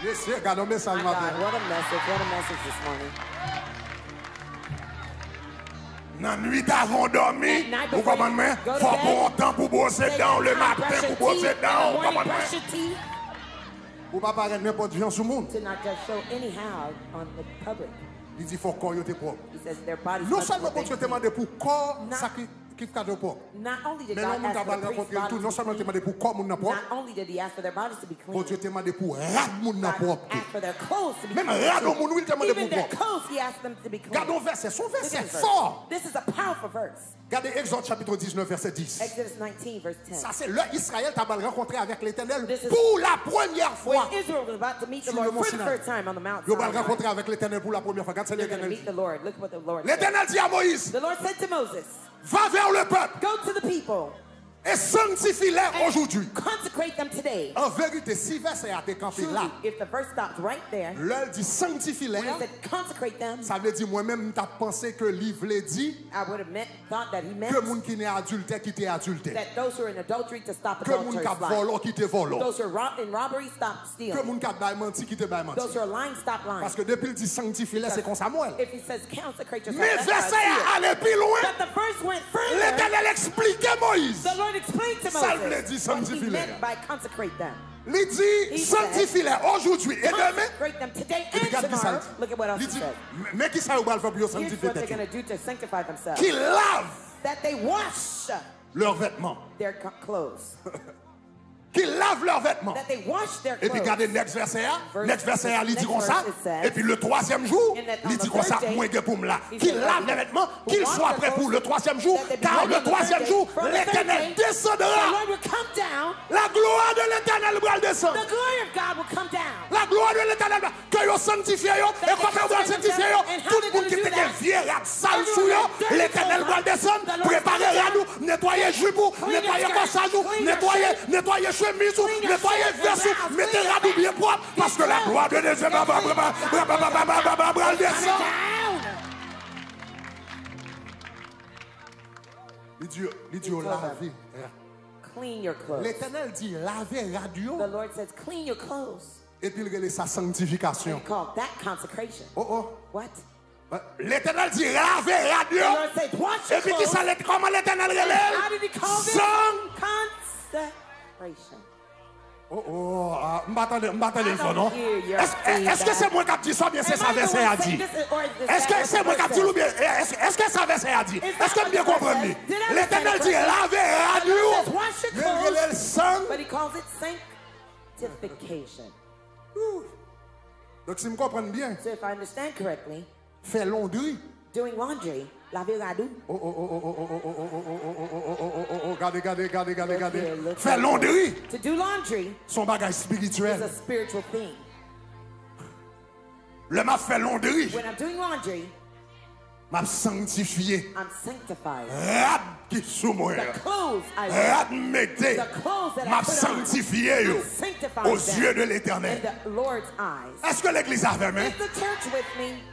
Yes, regarde un message My matin. God, what a message this morning. Dans la nuit avant de dormir, At night vous before comprenez, you go to faut bed, bon temps pour brosser Take dents your le time, matin brush pour your brosser teeth, in dents, the vous morning, comprenez. brush your teeth, Vous ne pouvez pas paraître n'importe qui sur le monde. to not just show anyhow on the public. Il dit faut corps était propre. He says their bodies Non must seulement be pour te clean. demander pour corps Not- ça qui cadre propre. Not only did Mais God non, mon ask for tabal the priest's rencontrer body tout, non to seulement be te demander clean, pour corps mon propre, not only did he ask for their bodies to be pour clean, Dieu te demander pour rad mon God propre. asked for their clothes to be Même clean. rad mon il te demande Even pour their propre. clothes, he asked them to be clean. Regardons verset, son Look at verset this verse. fort. This is a powerful verse. Regardez Exode chapitre 19 verset 10. Exodus 19, verse 10. Ça c'est là Israël t'a rencontré avec l'Éternel This is- pour la première fois. When Israel was about to meet the Sur le Lord mont for the Sinaï. first time on the Mount Ils vont Sinai, rencontrer avec l'Éternel pour la première fois. Regarde ce que they're going to l'Éternel meet dit. the Lord. Look what the Lord said. L'Éternel dit à Moïse, The Lord said to Moses, va vers le peuple go to the people et sanctifie-les aujourd'hui. consecrate them today. En vérité, si verset a été campé Truly, là, if the verse stops right there, l'heure dit sanctifie-les, when he said consecrate them, ça veut dire moi-même, t'as pensé que livre dit I would have thought that he meant que moun qui n'est adultère qui t'est adultère. that those who are in adultery to stop Que moun adultery qui vole qui te vole. Those who are in robbery, stop Que stealing. moun qui bail menti qui te bail menti. Those who are lying, stop lying. Parce que depuis il dit sanctifie-les, c'est comme ça moi. If he says consecrate yourself, Mais that's how I verset see it. allait plus loin. But the verse went further. L'Éternel expliquait Moïse. The Lord explained to Ça veut dire Moses what he sanctifie-les. meant by consecrate them. Il dit He sanctifie-les aujourd'hui et demain. Consecrate them today Et and regarde qui ça tomorrow. dit. Look at what else Il he dit, said. mais qui ça va faire pour Here's sanctifier what they're tête? going to do to sanctify themselves. Qui lavent That they wash leurs vêtements. their clothes. Qui lavent leurs vêtements. That they wash their Et puis clothes. regardez next verset, next verset, il dit Next comme ça. verse it says, Et puis le troisième jour, and that on il dit the comme ça, third day, moi pour me là. he Qu'il said, lave les vêtements, qu'il wash soit their prêt pour clothes, le troisième jour, that they be car ready le on the troisième third jour, day. From the third l'Éternel day, the descendra. Lord will come down. La gloire de l'Éternel va descendre. The glory of God will come down. La gloire de l'Éternel va que yo sanctifie yo et comme vous allez sanctifier yo, tout le monde qui était vieux rat sale sous yo, l'Éternel va descendre, préparer radou, nettoyer jupou, nettoyer corsage, nettoyer chemise, nettoyer veste, mettez radou bien propre parce que la gloire de Dieu va descendre. Il dit laver. Clean your clothes. L'Éternel dit laver radio The Lord says, clean your clothes. et puis il relève sa sanctification. He called that consecration. Oh. What? L'Éternel dit laver radio. The Lord says, wash Et your puis qui clothes. ça, comment l'Éternel How relève? did he call this? Consecration. M'attendez le son, non? hear your Est-ce que c'est moi qui dis ça, bien c'est ça verset a dit? Est-ce que c'est moi qui dis ou bien? Est-ce que ça verset a dit? Est-ce que bien comprendre? L'Éternel dit laver radio. Wash your Mais clothes. relève le sang. But he calls it sanctification. Donc si je comprends bien, So if I understand correctly, faire laundry. doing laundry, laver radou. Regardez. Faire laundry, To do laundry son bagage is a spirituel. spiritual thing. Le m'a fait laundry, When I'm doing laundry, m'a sanctifié. I'm sanctified. Rad qui sous moi. The clothes I wear, Rad mettez. the clothes that I M'a put on, sanctifié yo, I'm sanctified aux them yeux de in l'Éternel. the Lord's eyes. Est-ce que l'église a fait, mais? Is the church with me?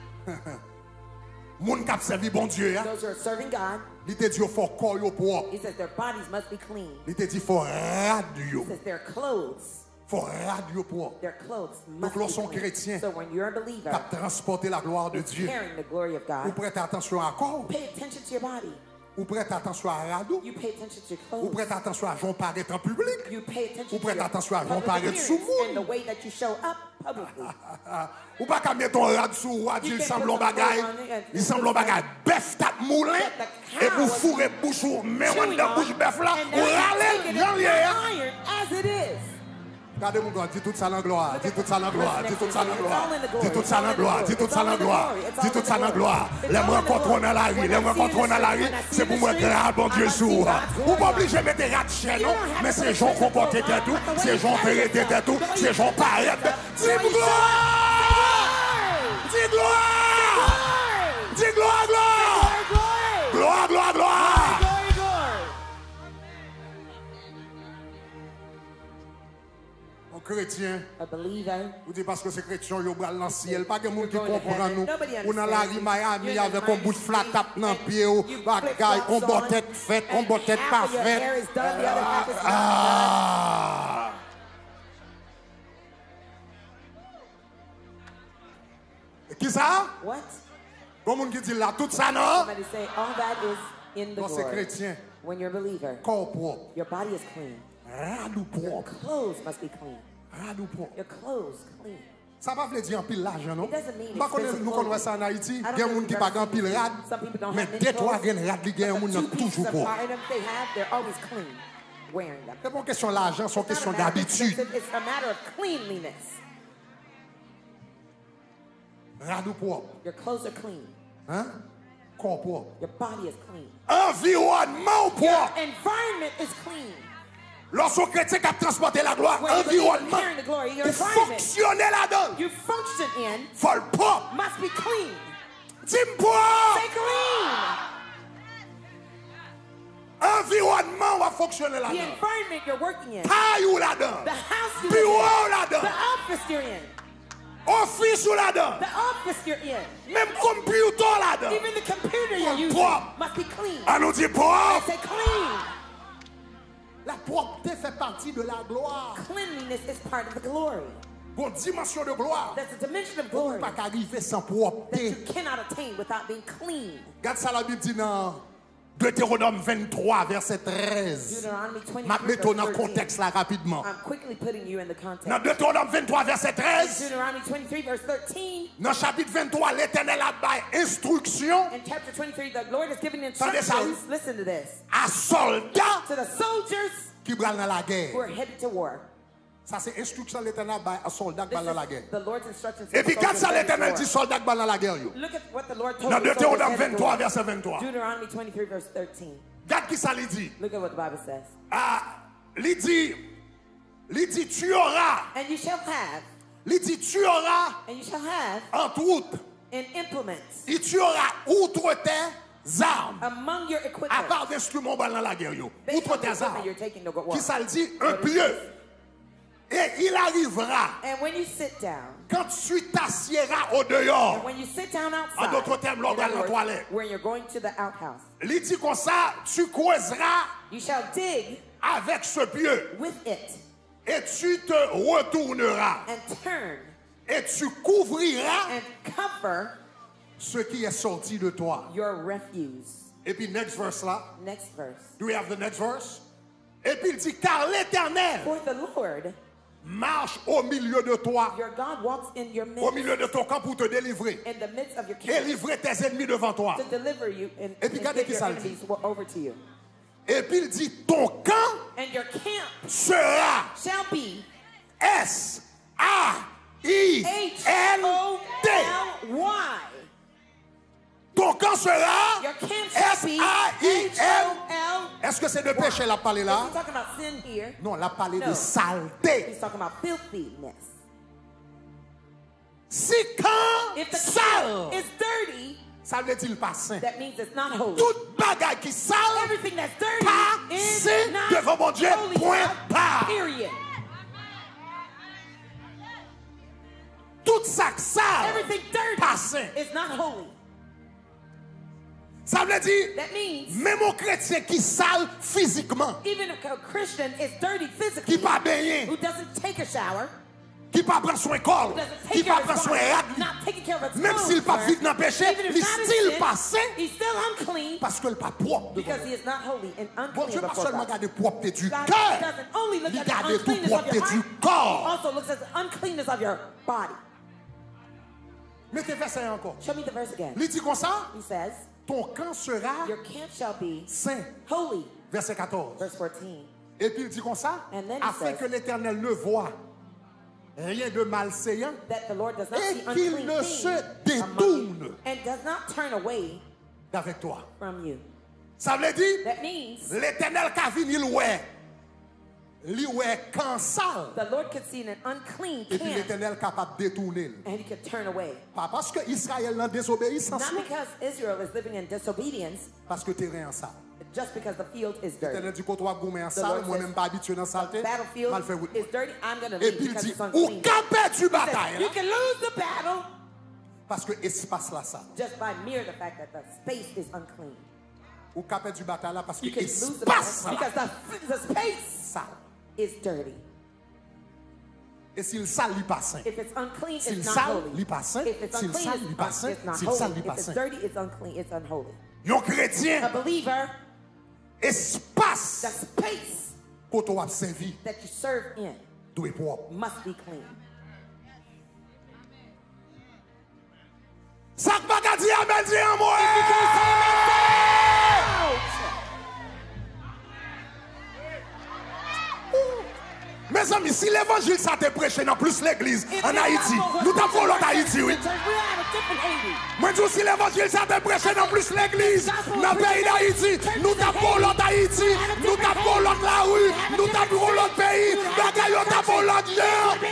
Moun kap servi bon Dieu, ya. Those who are serving God, Il te dit, faut corps yo propre. he says their bodies must be clean. Il te dit, faut rad yo. He says their clothes, Faut rad yo propre. their clothes must Donc, be lorsqu'on clean. chrétien, So when you're a believer, T'as transporté la gloire de Dieu. carrying the glory of Ou God, prête attention à corps. pay attention to your body. Ou prête attention à radou. You pay attention to your Ou clothes. prête attention à Jean paraître en public. You pay attention Ou to prête your attention à Jean public paraître appearance sous monde. and the way that you show up publicly. Ou pas qu'à mettre ton rad sous rad, il semble un bagage. Il semble un bagage bœuf tap moulin. Et pour fourrer bouche ou mais on Chewing dans on, bouche bœuf là. and Ou now you're râler, taking it j'en lié. iron as it is. Regardez mon gars, dis tout ça en gloire, dis tout ça en gloire, dis tout ça en gloire, dis tout ça en gloire, dis tout ça en gloire, dis tout ça en gloire. Les me rencontrons dans la rue, les me rencontrons dans la rue, c'est pour moi grave, bon Dieu, jour. Ou pas obligé de mettre des rats de chien, non, mais ces gens comportés de tout, ces gens vérités de tout, ces gens paraît. Dis gloire! Dis gloire! Dis gloire, gloire! Gloire, gloire, gloire! Chrétien, vous dites parce que c'est chrétien, ils ont dans le ciel. Pas de monde qui comprend nous. On a la rue Miami avec un bout de flat tap dans le pied, bagaille, on botte tête faite, on botte tête pas faite. Ah! Qui ça? What? Bon monde qui dit là, tout ça non? Somebody say, all that is in the Non, c'est glory. chrétien. When you're a believer, Corps propre. your body is clean. Radou Your propre. clothes must be clean. Radou propre. Your clothes clean. Ça va veut dire en pile l'argent, non? It doesn't mean Pas expensive nous connaissons ça en Haïti, I il don't y a know des gens if qui you've pas ever en pile seen rad, some people don't mais have many dès trois clothes. gains rad, il y a des gens But the qui two toujours pieces of pour. items they have, they're always clean, wearing them. C'est pas une question d'argent, c'est une It's not question a matter of d'habitude. expensive, it's a matter of cleanliness. Radou propre, Your clothes are clean. hein? Corps propre. Your body is clean. Environnement propre. Environment is clean. Lorsqu'un chrétien qui a transporté la gloire, When you believe in environnement, carrying the glory, your il environment fonctionner là-dedans. you function in Faut le propre. must be clean. Dis-moi propre. Say clean. Environnement va fonctionner The là-dedans. environment you're working in, Taille ou là-dedans. the house you Bureau live in, là-dedans. the office you're in, Office ou là-dedans. the office you're in, Même computer là-dedans. even the computer you're using Propre. must be clean. On nous dit propre. Say clean. La propreté fait partie de la gloire. Cleanliness is part of the glory. Bon, dimension de gloire. That's a dimension of On glory ne peut pas arriver sans that propreté. you cannot attain without being clean. Regarde ça, la Bible dit dans Deutéronome 23, verset 13. Deuteronomy Je 23, vais mettre dans le verse 13. contexte là rapidement. I'm quickly putting you in the Dans context. Deutéronome 23, verset 13. Deuteronomy 23, verse 13. Dans chapitre 23, l'Éternel a donné instruction In chapter 23, the Lord has given Attendez ça, oui. instructions. Listen to this. à soldats To the soldiers qui vont dans la who guerre. are headed to war. Ça, c'est instruction de l'Éternel à soldats qui This vont dans la is guerre. the Lord's instructions. to Et the puis, quand soldiers ça, headed to l'Éternel war. dit soldats qui vont dans la guerre, yo. Look at what the Lord told Dans the soldiers Deutéronome headed to 23, war. verset 23. Deuteronomy 23, verse 13. Regarde qui ça lui dit. Look at what the Bible says. Ah, lui dit, tu auras. And you shall have, Il dit, tu auras, and you shall have entre autres, in implements et tu auras outre tes armes. among your À equipment. part d'instruments dans la guerre, yo. Based Outre on the tes equipment armes. you're taking to go war. Qui ça le dit? Un pieu. Et il arrivera, And when you sit down, quand tu t'assieras au dehors. when you sit down En outside, d'autres termes, l'on in va other dans la words, toilette. when you're going to the outhouse, Il dit comme ça, tu creuseras you shall dig avec ce pieu with it et tu te retourneras and turn et tu couvriras and cover ce qui est sorti de toi. your refuse. Et puis, next verse là. Next verse. Do we have the next verse? Et puis il dit, car l'Éternel For the Lord, marche au milieu de toi, your God, walks in your au midst, milieu de ton camp pour te délivrer in the midst of your et camp, livrer tes ennemis devant toi. to deliver you and Et puis, regardez give qui your ça le enemies over to you. Et puis il dit, ton camp And your camp sera shall be S-A-I-N-T. H-O-L-Y. Ton camp sera Your camp shall be S-A-I-N. H-O-L. Est-ce que c'est de péché la parlé là? He's talking about sin here. Non, la parlé de No. saleté. He's talking about filthiness. Si camp If the sale, camp is dirty, ça veut dire pas saint. that means it's not holy. Toute bagaille qui sale, Everything that's dirty pas is saint not devant mon Dieu, holy. point pas. Period. Tout ça qui sale, Everything dirty pas saint. is not holy. Ça veut dire, That means même un chrétien qui sale physiquement, even a Christian is dirty qui physically, pas baigné, who doesn't take a shower, qui pas prendre soin corps, who doesn't qui take care pas of prendre his soin body, rad, not taking care of its même s'il pas bones, vivre dans le péché, even if il not in style sin, pas saint he's still unclean parce que le pas propre devant because Dieu. he is not holy and Bon unclean Dieu pas before seulement God. garder propreté du God cœur, doesn't only look il at the garde tout uncleanness of propreté your du heart, corps. also looks at the uncleanness of your body. Mettez verset encore. Show me the verse again. Il dit comme ça, He says, ton camp sera your camp shall be saint. holy. Verset 14. Verse 14. Et puis il dit comme ça, And then he afin says- que l'Éternel le voie rien de malséant that the Lord does not see et qu'il unclean ne things se among you, détourne and does not turn away d'avec toi. from you. Ça veut dire, That means l'Éternel qui a venu lui quand sale. the Lord could see an unclean Et puis camp l'Éternel capable de détourner. and he could turn away. Pas parce que Israël n'a désobéissance, Not because Israel is living in disobedience, parce que terrain en sale. just because the field is dirty. L'Éternel dit qu'on doit gommer en The sale, Lord moi-même says, pas habitué dans saleté, Battlefield mal fait route. is dirty, I'm going to Et leave puis il because dit, it's ou unclean. capé du He bataille, says, you can lose the battle parce que espace là sale. just by mere the fact that the space is unclean. Ou capé du bataille là parce que You can lose the espace battle là because the space sale. is dirty. Et s'il sale, il pas saint. If it's unclean, S'il it's not sale, holy. il pas saint. If it's S'il unclean, sale, il pas saint. it's not S'il sale, holy. il pas If it's saint. dirty, it's unclean, it's unholy. Un A chrétien, believer, the espace space pour toi servir that you serve in doit être propre. must be clean. Ça que pas qu'à dire amen, dis en moi. Mes amis, si l'évangile ça te prêché dans plus l'église en Haïti, nous t'avons l'autre Haïti, oui. Moi, je dis si l'évangile ça te prêché dans plus l'église dans le pays d'Haïti, nous t'avons l'autre Haïti, nous t'avons l'autre la rue, nous t'avons l'autre pays, nous t'avons l'autre lieu.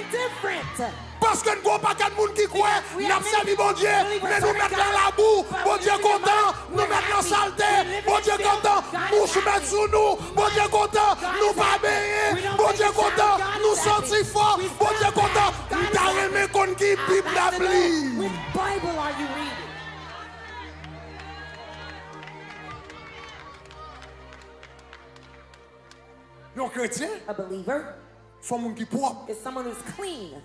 Parce que nous n'avons pas de monde qui croit, nous avons servi bon Dieu, mais nous mettons dans la boue, bon Dieu content, nous mettons dans la saleté, bon Dieu content, nous mettons sous nous, bon Dieu content, nous pas baigner, bon Dieu content, nous sortir fort, bon Dieu content, nous t'arrêter contre qui Bible d'appli. Which Bible are you reading? Les chrétiens A believer sont des gens qui propres. is someone who's clean.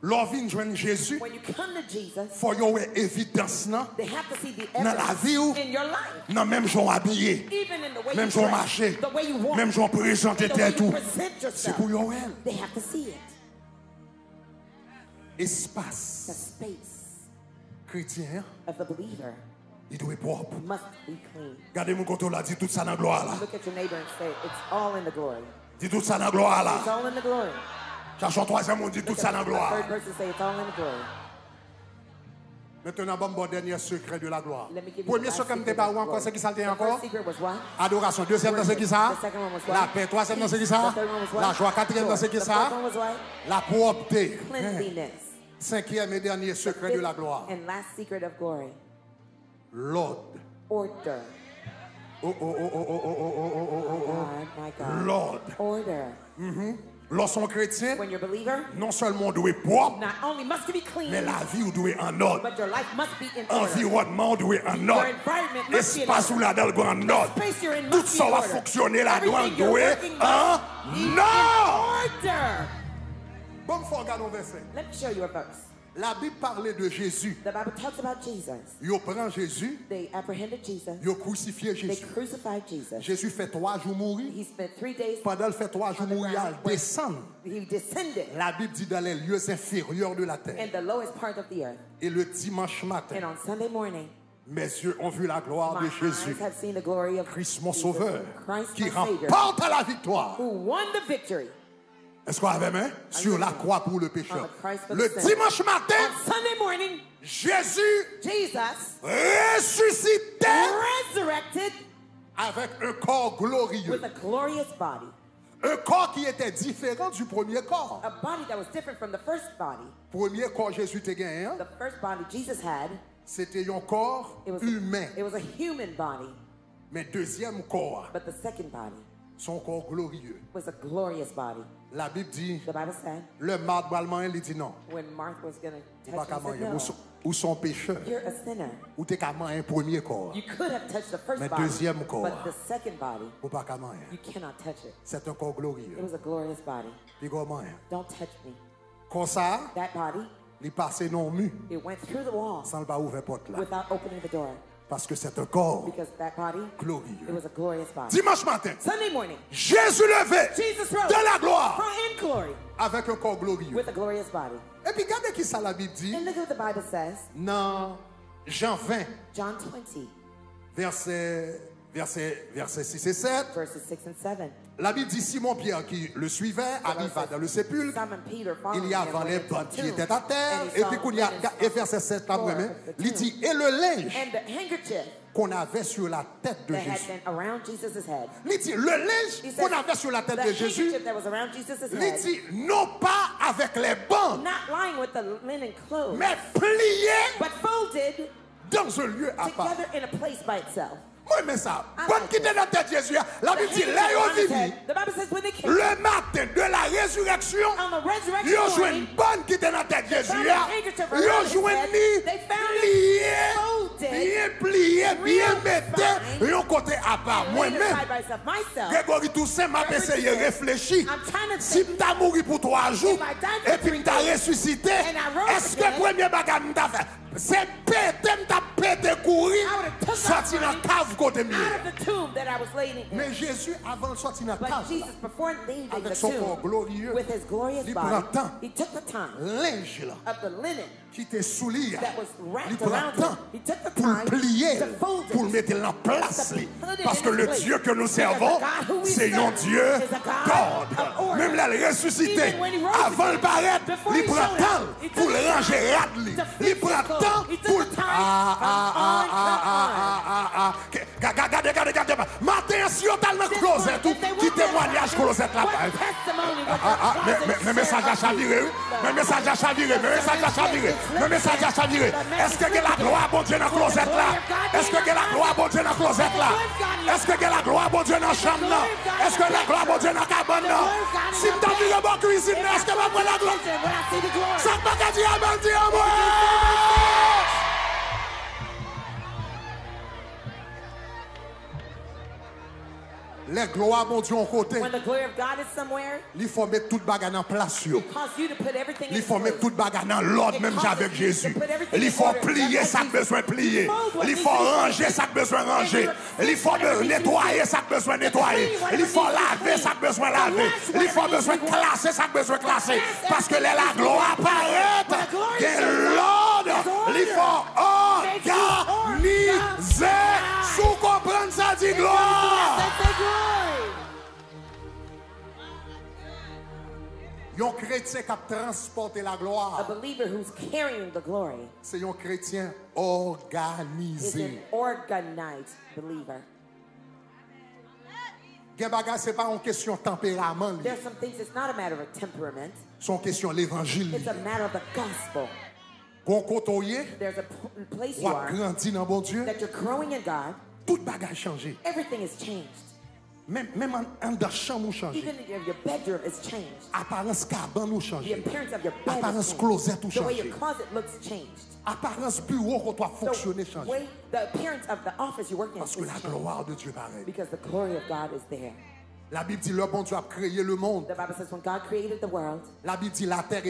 Leur vie joindre Jésus, When you come to Jesus, faut y avoir évidence dans they have to see the la vie ou evidence in your life. dans même jour habillé, Even in the way même you jour dress, marché, the way you walk, même jour présenter the way tout. you present C'est yourself. pour eux. They have to see it. The Espace space chrétien, of the believer il doit être propre. must be clean. Regardez mon côté là, dit tout ça dans la gloire là. Look at your neighbor and say, it's all in the glory. Dit tout ça dans la gloire It's là. all in the glory. Cherchons troisième, on dit tout Look ça at dans la the gloire. third person say, it's all in the glory. Maintenant, bon dernier secret de la gloire. Let me give you Premier the last secret, secret pas of encore, glory. c'est qui ça The encore? first secret was what? Adoration. Deuxième, dans ce qui ça? The second one was what? La paix. Troisième, dans ce qui ça? The third one was what? La joie. Quatrième, dans ce qui The ça? fourth one was what? La propreté. Cleanliness. Cinquième et dernier secret de la gloire. And last secret of glory. L'ordre. Order. Oh, oh, oh, oh, oh, oh, oh, oh, oh, oh, oh. God, my God. L'ordre. Order. Lorsqu'on est chrétien, When you're a believer, non seulement doit être propre, not only must you be clean, mais la vie doit être en ordre. but your life must be in order. Environnement doit être en Your ordre. environment must be in Espace où order. la dalle doit en ordre. Space you're in Tout must be ça in va order. fonctionner, la douane Everything you're doit être working en must be in ordre. order. Bon, faut regarder un verset. Let me show you a verse. La Bible parlait de Jésus. The Bible talks about Jesus. Ils prennent Jésus, They apprehended Jesus. ils crucifié They Jésus. crucified Jesus. Jésus fait 3 jours mourir. He spent 3 days. Pendant le fait 3 jours mourir, il descend. He descended La Bible dit dans les lieux inférieurs de la terre. in the lowest part of the earth. Et le dimanche matin, And on Sunday morning, mes yeux ont vu la gloire my de Jésus. eyes have seen the glory of Christ mon Jesus, sauveur, Christ qui my Savior, remporte la victoire. who won the victory. Est-ce qu'on avait main? Sur la croix pour le pécheur. On the Christ for Le the sin. dimanche matin, On Sunday morning, Jésus Jesus ressuscitait resurrected avec un corps glorieux. with a glorious body. Un corps qui était différent du premier corps. A body that was different from the first body. Premier corps Jésus te gagné, hein? The first body Jesus had, C'était un corps it was humain. a human body. Mais deuxième corps, But the second body son corps glorieux. was a glorious body. La Bible dit, The Bible said, le marde allemand, il dit non. when Martha was going to Ou pas touch qu'à him, he manger. said, Ou son pécheur. no, you're a sinner. Ou t'es qu'à manger un premier corps. You could have touched the first Mais body, deuxième corps. but the second body, Ou pas qu'à manger. you cannot touch it. C'est un corps It glorieux. was a glorious body. Puis comment? Don't touch me. Comme ça, That body, il passait non mu. it went through the wall Sans le pas ouvrir porte là. without opening the door. Parce que c'est un corps Because that body, it glorieux. was a glorious body. Dimanche matin, Sunday morning, Jésus levé Jesus rose de la gloire in glory avec un corps glorieux. with a glorious body. Et puis regardez qui ça la Bible dit. And look what the Bible says. Dans Jean 20, John 20, verset Versets 6 et 7. Verses 6 and 7. La Bible dit Simon-Pierre qui le suivait arriva dans le sépulcre. Simon Peter Il y followed him avait les went into bandes the qui tomb, étaient à terre. and he Et saw puis, il y a, linen et verset 7, on the floor après, of the il tomb. dit, et le linge And the handkerchief qu'on avait sur la tête de that had Jésus. been around Jesus' head. Il dit, le linge He qu'on said, avait sur la tête the de Jésus, handkerchief that was around Jesus' il head, dit, non pas avec les bandes, not lying with the linen clothes, mais plié but folded dans un lieu à part. together in a place by itself. Moi, mais ça, I quand like qui était dans la tête de Jésus, la The Bible dit, handkerchief là, on his il head, vit. the Bible says when they came Le matin de la résurrection, on the resurrection ils ont joué morning, une bonne qui était dans la tête de Jésus. found a handkerchief Ils around ont his joué head. ni They found plié, folded, bien plié, bien real metté, fine, et un côté à part. and laid it Moi-même, side by side. Myself, Grégory Toussaint m'a essayé de réfléchir. I'm trying to Si think, m'ta mouru pour 3 jours, If I died for et puis 3 m'ta days, ressuscité, and I rose est-ce que again, premier bagage m'ta fait? C'est pété, m'ta pété courir, I would've took sorti off dans la running cave côté mieux. out of the tomb that I was laying in. Mais Jésus, avant de sortir dans la But cave, Jesus, before leaving avec the son corps tomb glorieux, with his glorious il body, prend temps. he took the time linge là, of the linen qui était sous lui, that was il wrapped prend around temps him. He took the pour le time plier, to fold it, pour le mettre en place. to put it Parce in que its le place. Dieu que nous Because servons, the God who we c'est un serve Dieu is a God of d'ordre. order. Même là, le ressuscité, Even when he rose avant again, de paraître, before il he prend showed up, temps he took pour le the ranger time radli. to Il fix prend his clothes. temps He took pour... the time Regardez. Matin, si on t'a le closet, tout, qui témoignage closet là-bas. Mais message à chavirer, mais message à chavirer, mais message à chavirer, mais message à chavirer. Est-ce que la gloire bon Dieu dans le closet là? Est-ce que la gloire bon Dieu dans le closet là? Est-ce que la gloire bon Dieu dans la chambre là? Est-ce que la gloire bon Dieu dans la cabane là? Si tu as vu le bon cuisine, est-ce que va prendre la gloire? Ça va pas dire à bandit à moi! Les gloires, mon Dieu, en côté. When the glory of God is somewhere, Il faut mettre toute bagarre en place. it causes you to put everything Il in faut place. mettre toute bagarre dans l'ordre, même avec Jésus. Il faut plier ça que besoin de plier. Il faut ranger ça que besoin de ranger. Il faut nettoyer ça que besoin de nettoyer. Il faut laver ça que besoin de laver. Il faut besoin de classer ça que besoin de classer. Parce que là, la gloire apparaît. Et l'ordre, il faut organiser. Sous comprendre ça dit gloire. Un chrétien qui a transporté la A gloire, believer who's carrying the glory c'est un chrétien is organisé. an organized believer. Gen bagay, c'est pas une question de tempérament, li. There's some things, it's not a matter of temperament, C'est une question de l'évangile. it's a matter of the gospel. Gon kotoye, There's a place ou you a are grandi dans bon Dieu, that you're growing in God, tout bagay changé. everything is changed. Même en dans chambre ou changé. Even your bedroom is changed. Apparence cabane ou The changé. appearance of your bed Apparence is closet ou changed. The way changé. your closet looks changed. Apparence bureau qu'on doit fonctionner The changé. way the appearance of the office you work in Parce is que la changed. gloire de Dieu paraît. Because the glory of God is there. La Bible dit le bon Dieu a créé le monde. The Bible says when God created the world, La Bible dit la terre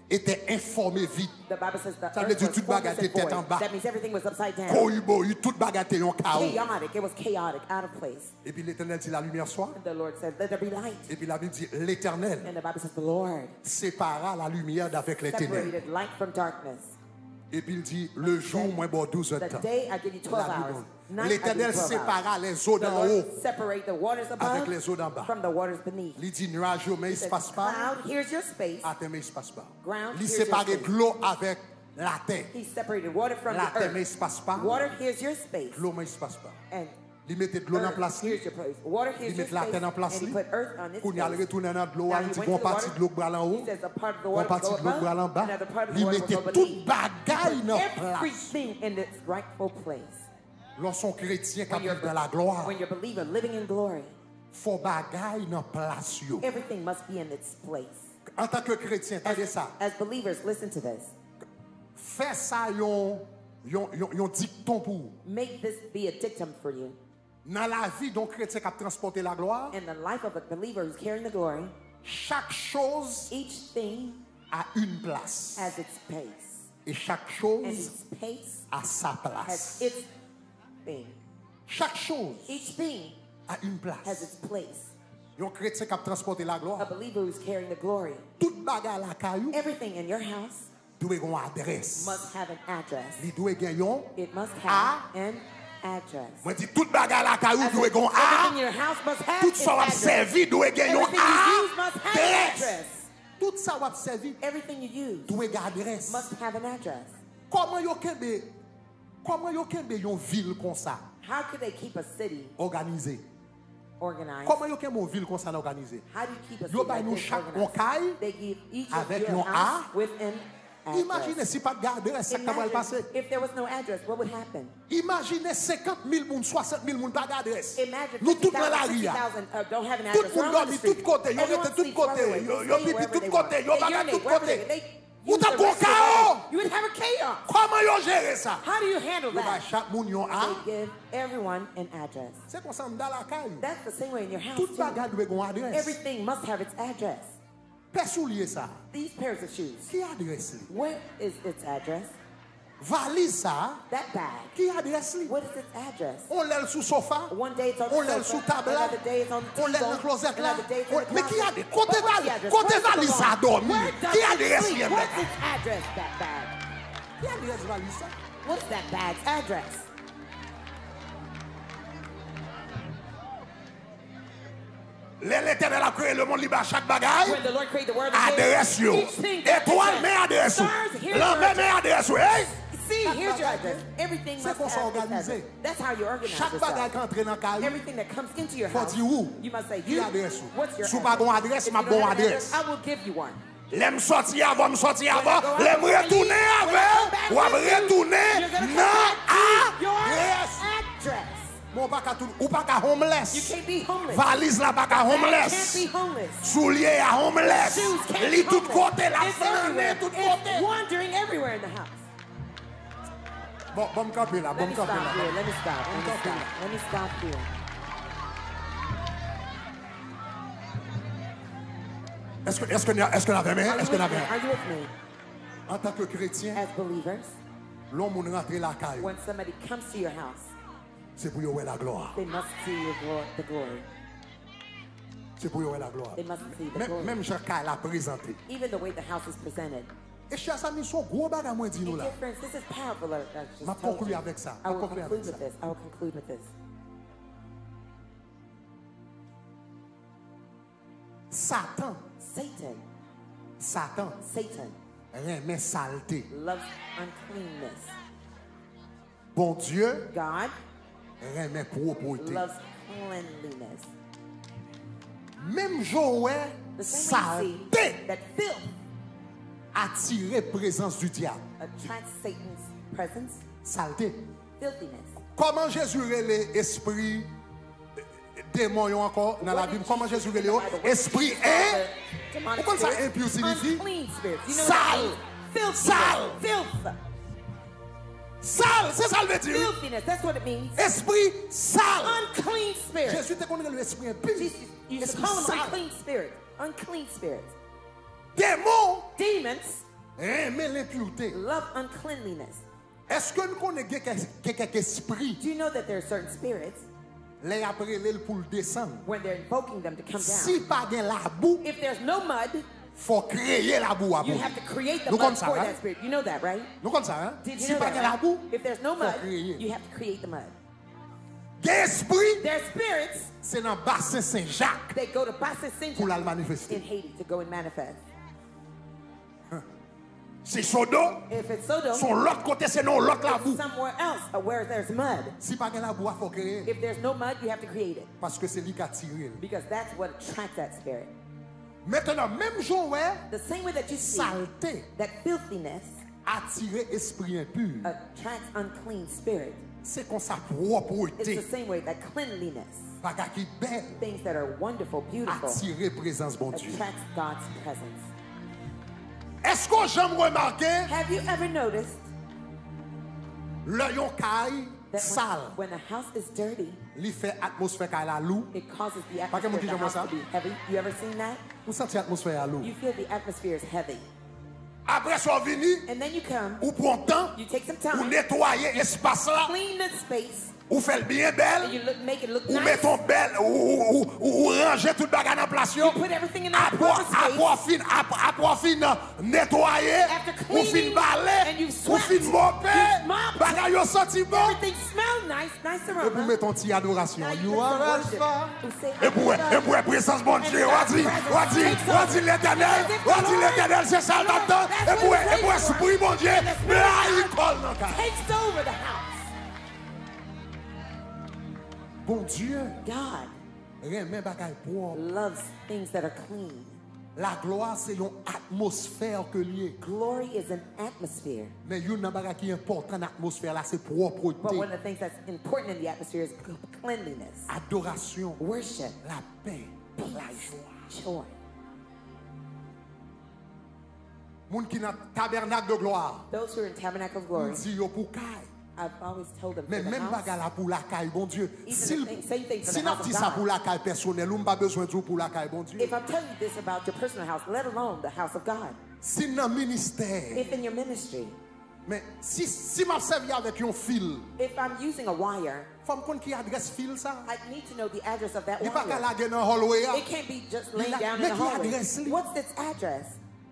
était informée vite. the Bible says the Ça veut earth dire was toute formless bagarre and était en void. bas. That means everything was upside down. Koyu, toute bagarre était en chaos. Chaotic. It was chaotic, out of place. Et puis l'Éternel dit la lumière soit. And the Lord said, let there be light. Et puis la Bible dit l'Éternel And the Bible says the Lord sépara la lumière d'avec les ténèbres. separated light from darkness. Et puis il dit le jour moins bon 12 heures de The temps. day I give you 12 La Bible hours. dit, Night I give you l'Éternel 12 hours. sépara les eaux The d'en haut Lord separate the waters avec above les eaux d'en bas. from the waters beneath. Il dit nuage mais il He se said, passe pas. cloud, here's your space. À terre mais il se passe pas. Ground, Il here's your sépare space. l'eau avec la terre. He separated water from La the terre mais il earth. se passe pas. Water, here's your space. L'eau mais il se passe pas. And Il mettait de l'eau dans earth, place. here's your place. Water, Il here's your met la space. terre en place. And he put earth on its Quand il a place. retourné dans l'eau, Now il he dit went qu'on to the partie water. de l'eau qui va en haut. He says a part of the On water partie go de l'eau qui va en above, bas. another part of the Il water mettait will go toute beneath. bagaille dans place. Everything in its rightful place. Lorsqu'on chrétien qui When vit dans la gloire, when you're a believer living in glory, faut bagaille dans place yo. everything must be in its place. En tant que chrétien, attendez ça. As believers, listen to this. Fais ça yon dicton pour vous. Make this be a dictum for you. Dans la vie d'un chrétien qui a transporté la gloire, In the life of a believer who's carrying the glory, chaque chose each thing a une place. has its place. Et chaque And chose its place a sa has place. its thing. Chaque chose Each thing a une has place. its place. Un chrétien qui a transporté la A gloire, believer who's carrying the glory, toute bagarre la caillou everything in your house doit avoir une adresse. must have an address. Il doit gagner It must have an address. Moi dis toute bagarre la caillou doit gagner Everything in your house must have tout its ça va address. servir doit gagner Everything you use must have an adresse. address. Tout ça va servir Everything you use doit gagner adresse. must have an address. Comment yo kembe yon ville comme ça How could they keep a city organisée? organized? Comment yo kembe une ville comme ça organisée? How do you keep a city Yo bay like nou this chaque organized? caille They give each avec of your yon house A. with an address. Imaginez si pas de adresse, ça va le passer. Imagine if there was no address, what would happen? Imaginez 50 000 moun, 60 000 moun pas d'adresse. Imagine Nous tout 50,000, dans la rue. 60,000 don't have an Tout address. le monde We're on the dormi street. tout côté, yo Everyone rete tout sleeps wherever côté, they yo stay pipi wherever tout they côté, want. yo They bagarre urinate tout wherever côté. they- Ou use ta the bon restroom. chaos. You would have a chaos. Comment yo gérer ça? How do you handle Yo bay that? chaque moun yon A. They give everyone an address. C'est comme ça dans la caille. That's the same way in your house. Tout too. bagarre doit gon adresse. Everything must have its address. Pè soulier ça. These pairs of shoes. Qui adresse li? What is its address? Valise ça. That bag. Qui adresse li? What is its address? On l'aile sous sofa. One day it's on On the l'aile sofa, sous table là. another day it's on the On l'aile dans le table, closet là. another day it's in the Mais qui closet. a des côté But what's the valise? address? Côté Where does it valise belong? ça dormi. Where does Qui it adresse sleep? li? What's its address, that bag? Qui adresse valise ça? What's that bag's address? L'Éternel a créé le monde libre à chaque bagaille. When the Lord created the world, and Adresse yo. each thing got Étoile address. mais adresse. Stars, here's your L'envers mais address. adresse. Hey! See, Chaque here's your bagaille, address. Everything c'est must qu'on have s'est its organisé. address. That's how you organize Chaque bagaille yourself. qui entre dans la caille. Everything that comes into your Faut house, dire où? you must say, Qui you, adresse ou? what's your Sou pas bon adresse, If ma you bon don't have an adresse. I will give you one. L'aime sortir avant, me sortir When I avant. go out, L'aime when I retourner leave, when I come avec. back Ou à with you, retourner you're gonna come dans back to your adresse. address. Ou pas qu'à You homeless. can't be homeless. Valise là pas qu'à That can't homeless. be homeless. Soulier à homeless. Shoes can't Li be tout homeless. côté, la It's flâner everywhere. tout It's côté. wandering everywhere in the house. Bon me camper là, Let bon me me stop camper here. là. Let me stop. Let me Stop stop. here. Let me stop here. Est-ce que la même? Are Est-ce que la même? you with me? En tant que chrétien, As believers, l'homme rentre la caille. when somebody comes to your house, C'est pour y voir la gloire. they must see the glory. C'est pour y voir la gloire. They must see the glory. Même Jacques l'a présenté. Even the way the house is presented. Et chers amis, son gros bagage moi dit nous And là. dear friends, this is powerful. I just Ma told conclure you. avec ça. I Ma will conclure conclude avec with ça. this. I will conclude with this. Satan, Satan remet saleté. loves uncleanness. Bon Dieu God remet propreté. loves cleanliness. Même Joël, The same way you saleté see that filth attirer présence du diable. attracts Satan's presence, Saleté. filthiness. Comment Jésus relève esprit démon yo encore dans la What Bible? did Comment Jesus Jésus do in the relève Bible? What did esprit Jesus call est the demonic Pourquoi ça spirits? impur signifie? Unclean spirits. You know Sale. what that means? Filthiness. Sale. Filth. sale, c'est ça le veut dire. Filthiness. That's what it means. Esprit sale. Unclean spirit. Jésus te connaît l'esprit impur. Jesus used to Esprit call them sale. unclean spirit. Unclean spirits. Démon Demons aime l'impureté. love uncleanliness. Est-ce que nous connaissons quelques esprits Do you know that there are certain spirits les après les pour le descendre? when they're invoking them to come Si down? pas gen la boue, If there's no mud, faut créer la boue à you bout. have to create the Nous mud comme ça, for hein? that spirit. You know that, right? Nous comme ça, hein? Did you Si know pas that, gen la right? boue, If there's no mud, créer. you have to create the mud. Esprit, Their spirits, c'est dans bassin Saint-Jacques they go to Bassin pour la Saint manifester. in Haiti to go and manifest. C'est Sodome, If it's Sodom, son l'autre côté, c'est non l'autre la it's boue. somewhere else where there's mud. Si pas gen la boue, faut créer. If there's no mud, you have to create it Parce que c'est lui qui a tiré. because that's what attracts that spirit. Maintenant, même Joël, The same way that you see saleté, that filthiness attirer esprit impur. attracts unclean spirit, C'est comme ça it's propreté. the same way that cleanliness, Baga qui belle, things that are wonderful, beautiful, attirer présence bon Dieu. attracts God's presence. Est-ce que j'aime remarquer Have you ever noticed le yon caille that sale, when the house is dirty, li fait atmosphère caille la loup. it causes the Pas que mon atmosphere of the dit house to be heavy? You ever seen that? Ou senti atmosphère à loup. You feel the atmosphere is heavy. Après soit venu, And then you come, ou prend temps, you take some ou time, nettoyer espace là, clean the space, Ou fait le bien and belle, you make it look ou nice. mettons belle, ou ranger toute bagarre en place. You put everything in that proper space. Après fin nettoyer, After ou fin cleaning, balai, and you've ou swept, fin mopper, you've mopped, bagarre yo senti bon. Everything smells nice, nice Et aroma. pour mettre ton petit adoration. Now You put are some worship. Alpha. You say, Et pour présence bon Dieu, on dit l'éternel, c'est ça le temps. Et pour esprit bon Dieu, là il colle dans le cas. takes over the house. Bon Dieu, God remet bagaille propre. loves things that are clean. La gloire c'est une atmosphère que lié. Glory is an atmosphere. Mais une bagaille qui est important dans l'atmosphère là c'est But propreté, one of the things that's important in the atmosphere is cleanliness, adoration, worship, la paix, la joie. joy. Moun qui dans tabernacle de gloire, Those who are in tabernacle of on glory, dit yo pour caille. I've always told them Mais for the même house, bagarre là pour la caille, bon Dieu. Even the same thing for Si the n'a house of dit ça God. pour la caille personnelle, on pas besoin de pour la caille, bon Dieu. if I'm telling you this about your personal house, let alone the house of God, Si dans ministère, if in your ministry, mais si m'a servi avec un fil, if I'm using a wire, faut me connaître qui adresse fil ça. I need to know the address of that Il pas qu'à wire. la gueule dans hallway. It can't be just laying Mais down mais in the qui hallway. adresse li? What's its address?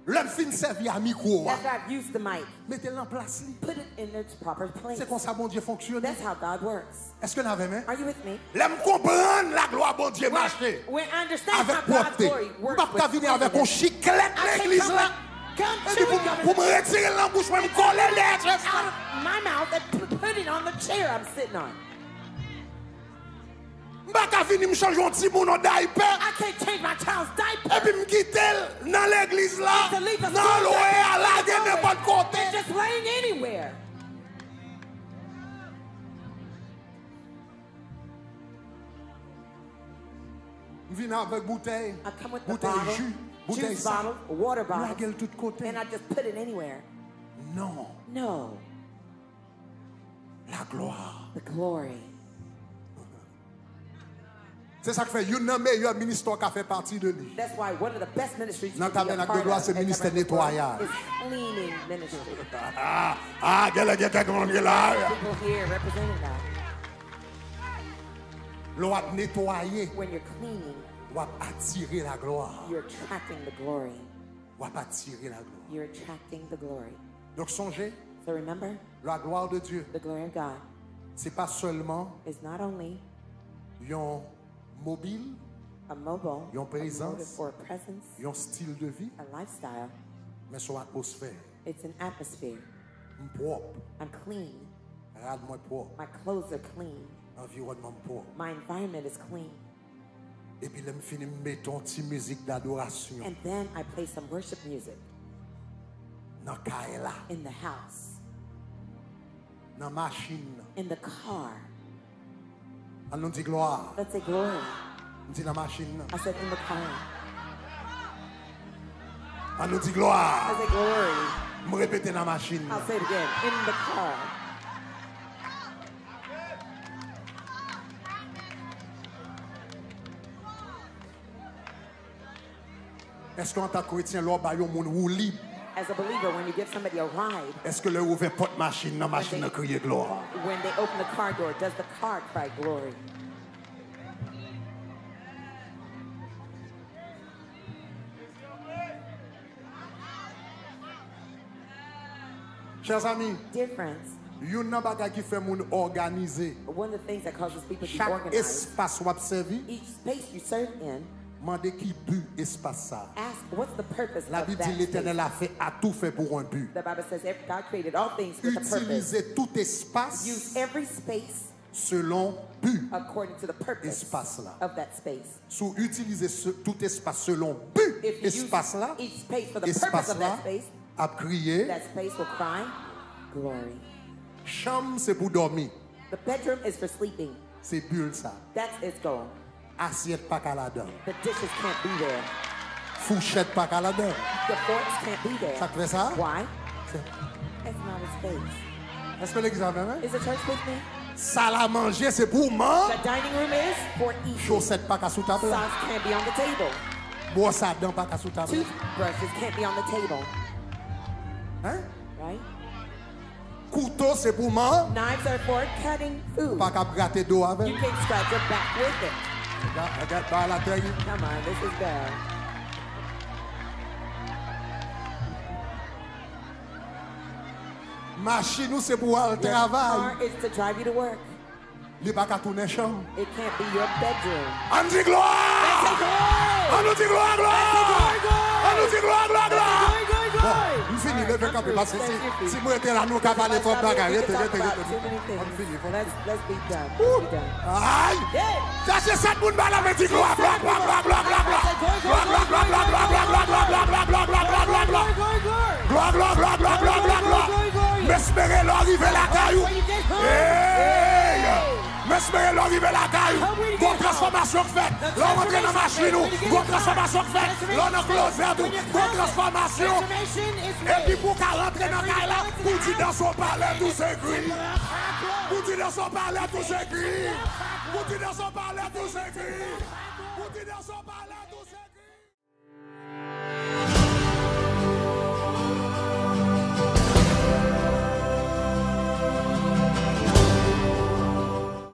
L'homme fin servi à micro. After I've used the mic, Mettez-le en place li. put it in its proper place. C'est comme ça bon Dieu fonctionne. That's how God works. Est-ce que vous avez main? Are you with me? L'aime comprendre la gloire bon Dieu marcher When I understand avec how God's propreté. glory Vous works pas with venir avec un cleanliness, chiclette I can't l'église come là. come Et puis chewing gum pour me retirer l'embouche, me coller les out of my mouth and put it on the chair I'm sitting on. M'pas qu'à venir me changer un petit moun en diaper. I can't change my child's Et diaper. puis me quitter dans l'église là. To leave the Dans school l'oué à la diaper gueule n'importe côté. It's just laying anywhere. Je viens avec bouteille. I come with the Bouteille bottle, jus. Bouteille juice ça. bottle, a water La bottle, gueule tout côté. and I just put it anywhere. Non. No, La gloire. the glory. C'est ça qui fait une meilleure ministère qui fait partie de lui. That's why one of the best ministries you Dans can be a tabernacle part de gloire, of c'est at ministère Tabernacle of Glory nettoyage. is cleaning ministry. Quelle est là. People here representing that. L'on va nettoyer, When you're cleaning, on va attirer la gloire. you're attracting the glory. On va attirer la gloire. You're attracting the glory. Donc songez, So remember, la gloire de Dieu, the glory of God c'est pas seulement is not only un mobile, a mobile, Your a motive presence. or a presence, un style de vie, a lifestyle. mais son atmosphère. It's an atmosphere. Propre, I'm clean. rade-moi propre, My clothes are clean. environnement propre. My environment is clean. Et puis, là, je finis de mettre une petite musique d'adoration And then I play some worship music dans la caille là, in the house, dans la machine. in the car. On nous dit gloire. Let's say glory. On dit dans la machine. I said in the car. On nous dit gloire. I said glory. Je répète dans la machine. I'll say it again. In the car. Est-ce qu'en tant que chrétien, l'on va yon moun ou libre? As a believer, when you give somebody a ride, Est-ce que le ouvert porte machine, dans machine a crié gloire? when they open the car door, does the car cry glory? Chers amis, Dear friends, yon nan bagay qui fait moun organiser. one of the things that causes people to be Chaque organized, espace ou servi, each space you serve in, mande qui but espace ça. ask what's the purpose La of Bible that dit l'Éternel space. a tout fait pour un but. The Bible says God created all things with a purpose. Utilisez tout espace Use every space selon but according to the purpose espace là. of that space. Sous utiliser tout espace selon but If you use espace là, each space for the purpose espace of là that space, a crié. that space will cry glory. Chambre c'est pour dormir. The bedroom is for sleeping. C'est bulle ça. That's its goal. Assiette pas qu'à la dedans. The dishes can't be there. Fourchette pas qu'à la dedans. The forks can't be there. Ça fait ça? Why? C'est- It's not a space. Est-ce que l'église a même? Is the church with me? Salle à manger c'est pour manger. The dining room is for eating. Chaussette pas qu'à sous table. Sauce can't be on the table. Brosse à dents pas qu'à sous table. Toothbrushes can't be on the table. Hein? Right? Couteau c'est pour manger. Knives are for cutting food. Pas qu'à gratter d'eau avec. You can scratch your back with it. Regarde par la terre. Come on, this is bad. Machine nous c'est pour le Your travail. car is to drive you to work. Il pas qu'à tourner chambre. It can't be your bedroom. On dit gloire. On nous dit gloire, gloire. On nous dit gloire, gloire, gloire. Bon, on finit le camp parce que si moi j'étais là nous qu'à parler trop de bagarre, on finit. Let's be done. Let's be done. Aïe. Ça c'est ça pour nous baller avec dit gloire, gloire, gloire, gloire, gloire, gloire, gloire. Gloire, gloire, gloire, gloire, gloire, gloire, gloire, gloire, gloire, gloire, gloire, gloire, gloire, gloire. Gloire, gloire, gloire, gloire, gloire, gloire, gloire. M'espérer l'arrivée la caillou. M'espérer l'arrivée la caillou. Bonne transformation faite. Là on rentre dans la machine. Bonne transformation faite. Là on a closé tout. Bonne transformation. Et puis pour qu'elle rentre dans la caille là, pour dire dans son palais tout s'écrit. Pour dire dans son palais tout s'écrit. Pour dire dans son palais tout s'écrit. Pour dire dans son palais tout